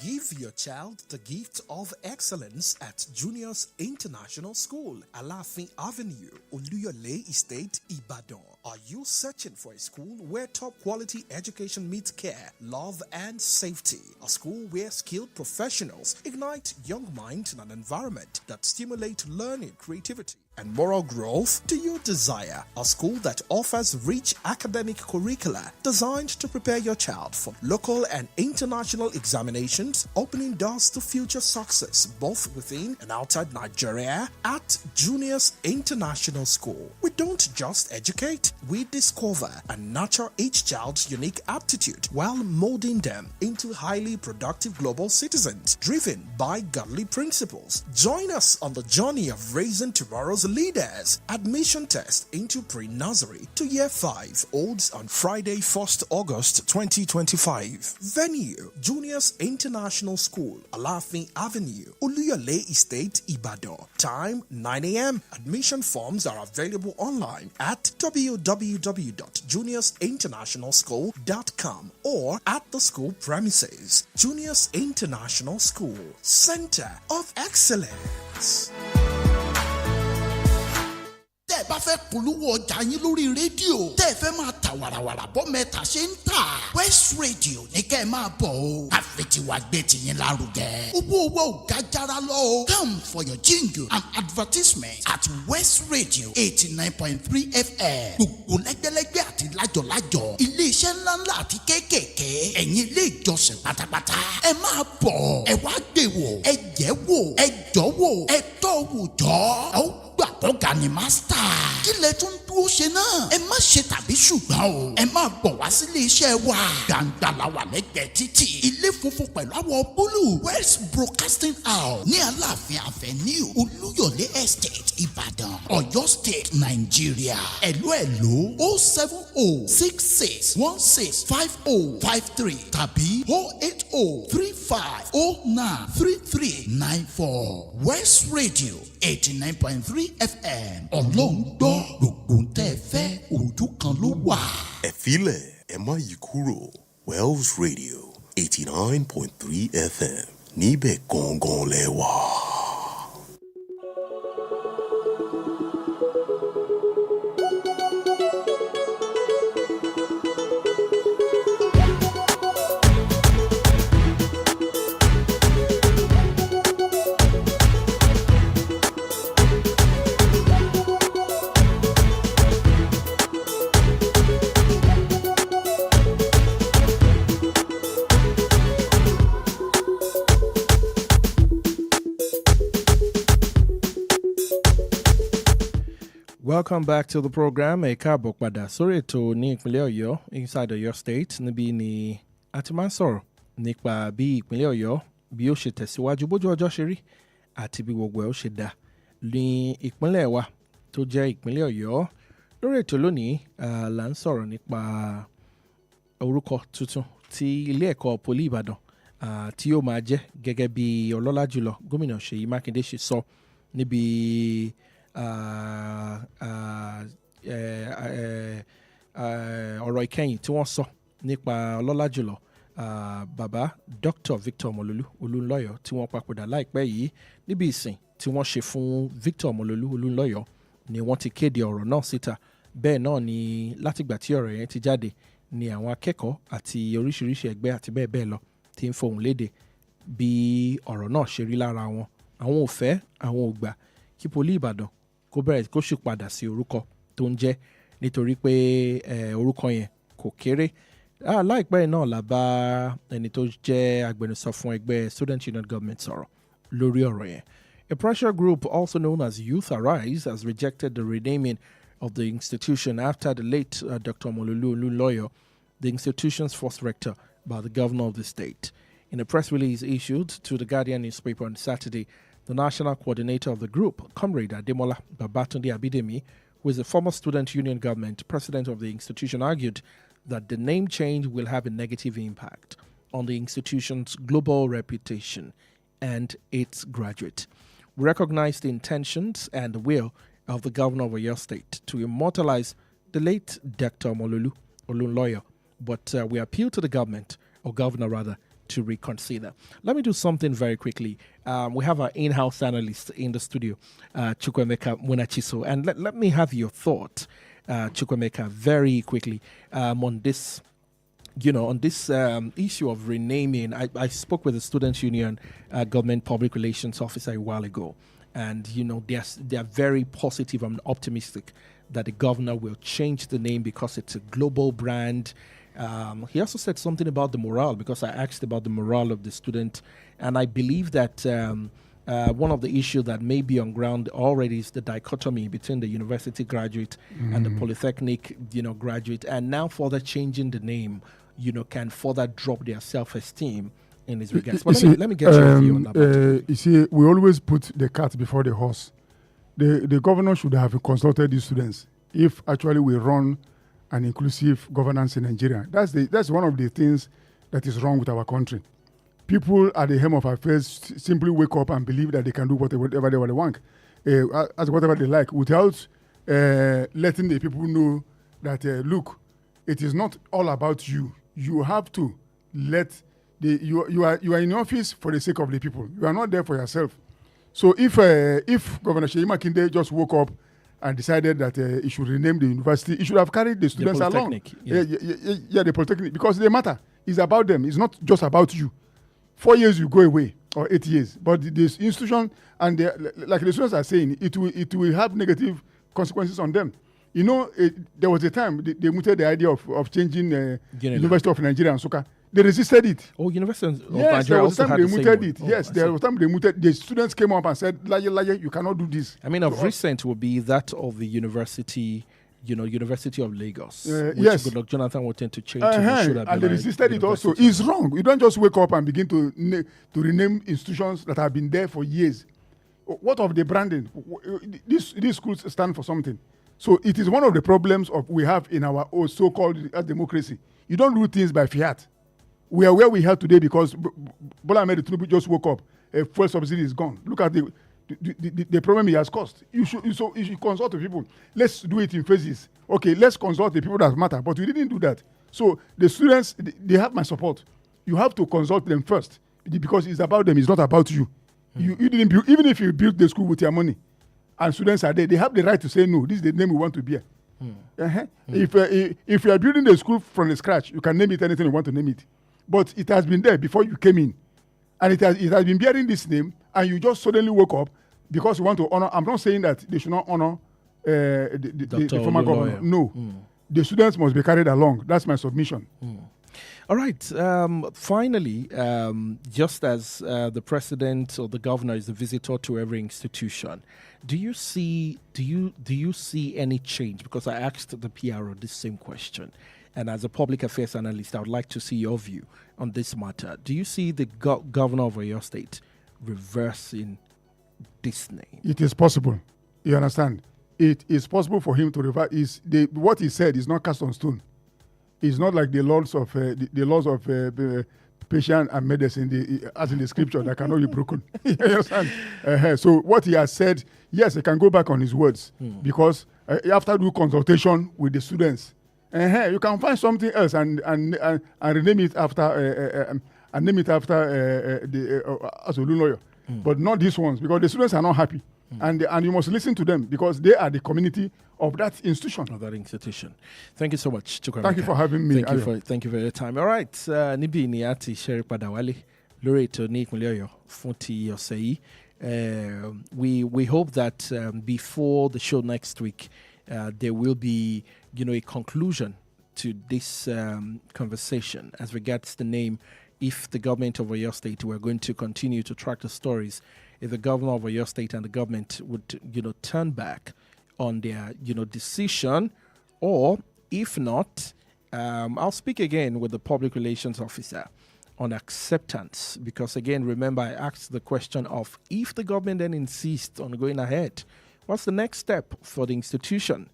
Speaker 1: Give your child the gift of excellence at Juniors International School, Alafin Avenue, Oluyole Estate, Ibadan. Are you searching for a school where top quality education meets care, love, and safety? A school where skilled professionals ignite young minds in an environment that stimulates learning, creativity, and moral growth? Do you desire a school that offers rich academic curricula designed to prepare your child for local and international examinations, opening doors to future success both within and outside Nigeria? At Juniors International School, we don't just educate, we discover and nurture each child's unique aptitude while molding them into highly productive global citizens driven by godly principles. Join us on the journey of raising tomorrow's leaders. Admission test into pre-nursery to year 5 holds on Friday, 1st August 2025. Venue, Juniors International School, Alafin Avenue, Oluyole Estate, Ibadan. Time, 9 a.m. Admission forms are available online at www.juniorsinternationalschool.com or at the school premises. Juniors International School, Center of Excellence.
Speaker 7: tẹ́ ẹ bá fẹ́ polówó ọjà yín lórí rédíò tẹ́ ẹ fẹ́ máa ta wàràwàrà bọ́ mẹ́ta ṣe ń tà West Radio ní kẹ́ ẹ máa bọ̀ o àfẹ̀tiwa gbé tiyín lárugẹ owó ò ga jara lọ o come for your jingle and advertisement at West Radio 89.3 FM gbogbo lẹ́gbẹ́lẹ́gbẹ́ àti lájọ̀lájọ̀ iléeṣẹ́ ńláńlá àti kéékèèké ẹ̀yin ilé ìjọsìn pátápátá ẹ máa bọ̀ ẹ wá gbé wò ẹ jẹ́ wò ẹ jọ́ wò ẹ tọ́ wò jọ́ ọ gbà kọ́ga ni mástà. kí lẹ tún dúró ṣe náà. ẹ má ṣe tàbí ṣùgbọ́n o. ẹ máa bọ̀ wá sílé iṣẹ́ wa. gbàǹgbà la wà lẹ́gbẹ̀ẹ́ títì. ilé funfun pẹ̀lú àwọ̀ búlù. West Broadcasting House ní Aláàfin Avenue Olúyọ̀lé Estate Ìbàdàn Ọ̀yọ́ State Nàìjíríà. ẹ̀lú 07066165053 tàbí 08035093394 West Radio 89.3 FM. Ọlọ́run gbọ́ gbogbo tẹ́ ẹ fẹ́ ojú kan ló wà.
Speaker 8: Ẹ filẹ̀ ẹ má yí kúrò Wells Radio 89.3 FM níbẹ̀ gangan lẹ wà.
Speaker 1: Welcome back to the program. Ẹ káàbọ̀ padà sórí ètò ní ìpínlẹ̀ Ọ̀yọ́ inside Ọ̀yọ́ State. Níbi ni a ti máa ń sọ̀rọ̀ nípa bí ìpínlẹ̀ Ọ̀yọ́ bí ó ṣe tẹ̀síwájú bójú ọjọ́ ṣe rí àti bí gbogbo ẹ̀ ó ṣe dá ní ìpínlẹ̀ wa tó jẹ́ ìpínlẹ̀ Ọ̀yọ́. Lórí ètò lónìí là ń sọ̀rọ̀ nípa orúkọ tuntun tí ilé ẹ̀kọ́ poli Ìbàdàn tí yóò máa jẹ́ gẹ́gẹ́ bí ọlọ́lá jùlọ gómìnà Ṣèyí Mákindé ṣe sọ níbi ọ̀rọ̀ ìkẹyìn tí wọ́n sọ nípa ọlọ́lá jùlọ bàbá Dr. Victor Ọmọlólú Olúnlọ́yọ̀ tí wọ́n papòdà láìpẹ́ yìí níbi ìsìn tí wọ́n ṣe fún Victor Ọmọlólú Olúnlọ́yọ̀ ni wọ́n ti kéde ọ̀rọ̀ náà síta. Bẹ́ẹ̀ náà ni látìgbà tí ọ̀rọ̀ yẹn ti jáde ni àwọn akẹ́kọ̀ọ́ àti oríṣiríṣi ẹgbẹ́ àti bẹ́ẹ̀ bẹ́ẹ̀ lọ ti ń fohùn léde bí ọ̀rọ̀ náà ṣe rí lára wọn. Àwọn ò fẹ́, àwọn ò gbà kí poli Ìbàdàn kó sì padà sí orúkọ tó ń jẹ́ nítorí pé orúkọ yẹn kò kéré. Láìpẹ́ náà la bá ẹni tó jẹ́ agbẹnusọ fún ẹgbẹ́ Student Union Government sọ̀rọ̀ lórí ọ̀rọ̀ yẹn. A pressure group also known as Youth Arise has rejected the renaming of the institution after the late Dr. Ọmọlólú Olúnlọ́yọ̀, the institution's first rector, by the governor of the state. In a press release issued to the Guardian newspaper on Saturday, the national coordinator of the group, Comrade Ademola Babatunde Abidemi, who is a former student union government president of the institution, argued that the name change will have a negative impact on the institution's global reputation and its graduate. We recognize the intentions and the will of the governor of Oyo State to immortalize the late Dr. Ọmọlólú Olúnlọ́yọ̀, but we appeal to the government, or governor rather, to reconsider. Let me do something very quickly. We have our in-house analyst in the studio, Chukwemeka Munachiso, and let me have your thought, Chukwemeka, very quickly on this. On this issue of renaming. I spoke with the Student Union Government Public Relations Officer a while ago, and they are very positive and optimistic that the governor will change the name because it's a global brand. He also said something about the morale, because I asked about the morale of the student, and I believe that one of the issues that may be on ground already is the dichotomy between the university graduate and the polytechnic graduate, and now further changing the name can further drop their self-esteem in this regard. But let me get your view on that.
Speaker 9: You see, we always put the cart before the horse. The governor should have consulted the students if actually we run an inclusive governance in Nigeria. That's one of the things that is wrong with our country. People at the helm of affairs simply wake up and believe that they can do whatever they want, as whatever they like, without letting the people know that look, it is not all about you. You have to let you are in office for the sake of the people. You are not there for yourself. So if Governor Ṣèyí Mákindé just woke up and decided that he should rename the university, he should have carried the students along. The Polytechnic, because they matter. It's about them. It's not just about you. 4 years you go away, or 8 years. But this institution, and like the students are saying, it will have negative consequences on them. There was a time they mooted the idea of changing University of Nigeria and Nsukka. They resisted it.
Speaker 1: Oh, University of
Speaker 9: Yes,
Speaker 1: Nigeria
Speaker 9: there was
Speaker 1: also
Speaker 9: time
Speaker 1: had
Speaker 9: they
Speaker 1: the same
Speaker 9: mooted
Speaker 1: one.
Speaker 9: it.
Speaker 1: Oh,
Speaker 9: Yes,
Speaker 1: I
Speaker 9: there
Speaker 1: see.
Speaker 9: was time they mooted. The students came up and said, "Laye, you cannot do this."
Speaker 1: I mean, of recent will be that of the university, University of Lagos, which
Speaker 9: yes.
Speaker 1: Goodluck Jonathan will tend to change to the should have
Speaker 9: And
Speaker 1: been
Speaker 9: they
Speaker 1: a
Speaker 9: resisted it also.
Speaker 1: university.
Speaker 9: It's wrong. You don't just wake up and begin to rename institutions that have been there for years. What of the branding? These schools stand for something. So it is one of the problems we have in our so-called democracy. You don't do things by fiat. We are where we are today because Bola Ahmed Tinubu just woke up. Fuel subsidy is gone. Look at the problem he has caused. You should consult the people. Let's do it in phases. Okay, let's consult the people that matter. But we didn't do that. So the students, they have my support. You have to consult them first because it's about them. It's not about you. You didn't build, even if you built the school with your money, and students are there, they have the right to say no. This is the name we want to bear. If you are building the school from the scratch, you can name it anything you want to name it. But it has been there before you came in, and it has been bearing this name, and you just suddenly woke up because you want to honor. I'm not saying that they should not honor the former governor. No, the students must be carried along. That's my submission.
Speaker 1: All right. Finally, just as the president or the governor is a visitor to every institution, do you see any change? Because I asked the PRO this same question, and as a public affairs analyst, I would like to see your view on this matter. Do you see the governor of Oyo State reversing this name?
Speaker 9: It is possible. You understand? It is possible for him to reverse. What he said is not cast on stone. It's not like the laws of patience and medicine, as in the scripture, that cannot be broken. You understand? So what he has said, yes, he can go back on his words because after do consultation with the students, you can find something else and rename it after name it after as a lawyer, but not these ones because the students are not happy. And you must listen to them because they are the community of that institution.
Speaker 1: Thank you so much, Chukwemeka.
Speaker 9: Thank you for having me.
Speaker 1: Thank you for your time. All right, níbi ni a ti ṣẹ́rí padà wálé lórí ètò ní ìpínlẹ̀ Ọ̀yọ́ fún ti ọ̀sẹ̀ yìí. We hope that before the show next week, there will be, a conclusion to this conversation as regards the name. If the government of Oyo State were going to continue to track the stories, if the governor of Oyo State and the government would, turn back on their, decision, or if not, I'll speak again with the public relations officer on acceptance. Because again, remember, I asked the question of if the government then insists on going ahead, what's the next step for the institution?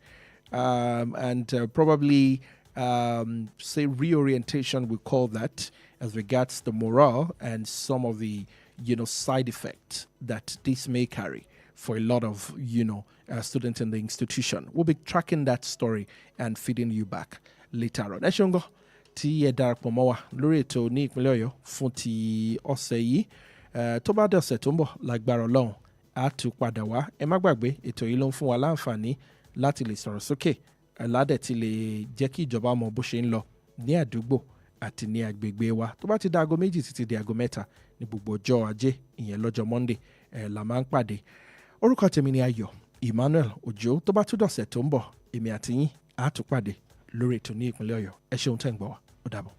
Speaker 1: Probably, say, reorientation, we call that, as regards the morale and some of the, side effects that this may carry for a lot of, students in the institution. We'll be tracking that story and feeding you back later on. Eshongo, ti ẹ darapọ̀ mọ́ wa lórí ètò ní ìpínlẹ̀ Ọ̀yọ́ fún ti ọ̀sẹ̀ yìí. Tó bá dọ̀sẹ̀ tó ń bọ̀ lágbára Ọlọ́run, a tún padà wá. Ẹ má gbàgbé, ètò yìí ló ń fún wa láǹfààní láti lè sọ̀rọ̀ sókè. Ládẹ̀ ti lè jẹ́ kí ìjọba mọ bó ṣe ń lọ ní àdúgbò àti ní agbègbè wa. Tó bá ti da aago 2 títí di aago 3 ní gbogbo ọjọ́ Ajé, ìyẹn lọ́jọ́ Monday, la máa ń pàdé. Orúkọ tèmi ni Ayo Emmanuel-Ojo. Tó bá tún dọ̀sẹ̀ tó ń bọ̀, èmi àti yín á tún pàdé lórí ètò ní ìpínlẹ̀ Ọ̀yọ́. Ẹ ṣeun tẹ́ ń gbọ́ wa. Ó dàbọ̀.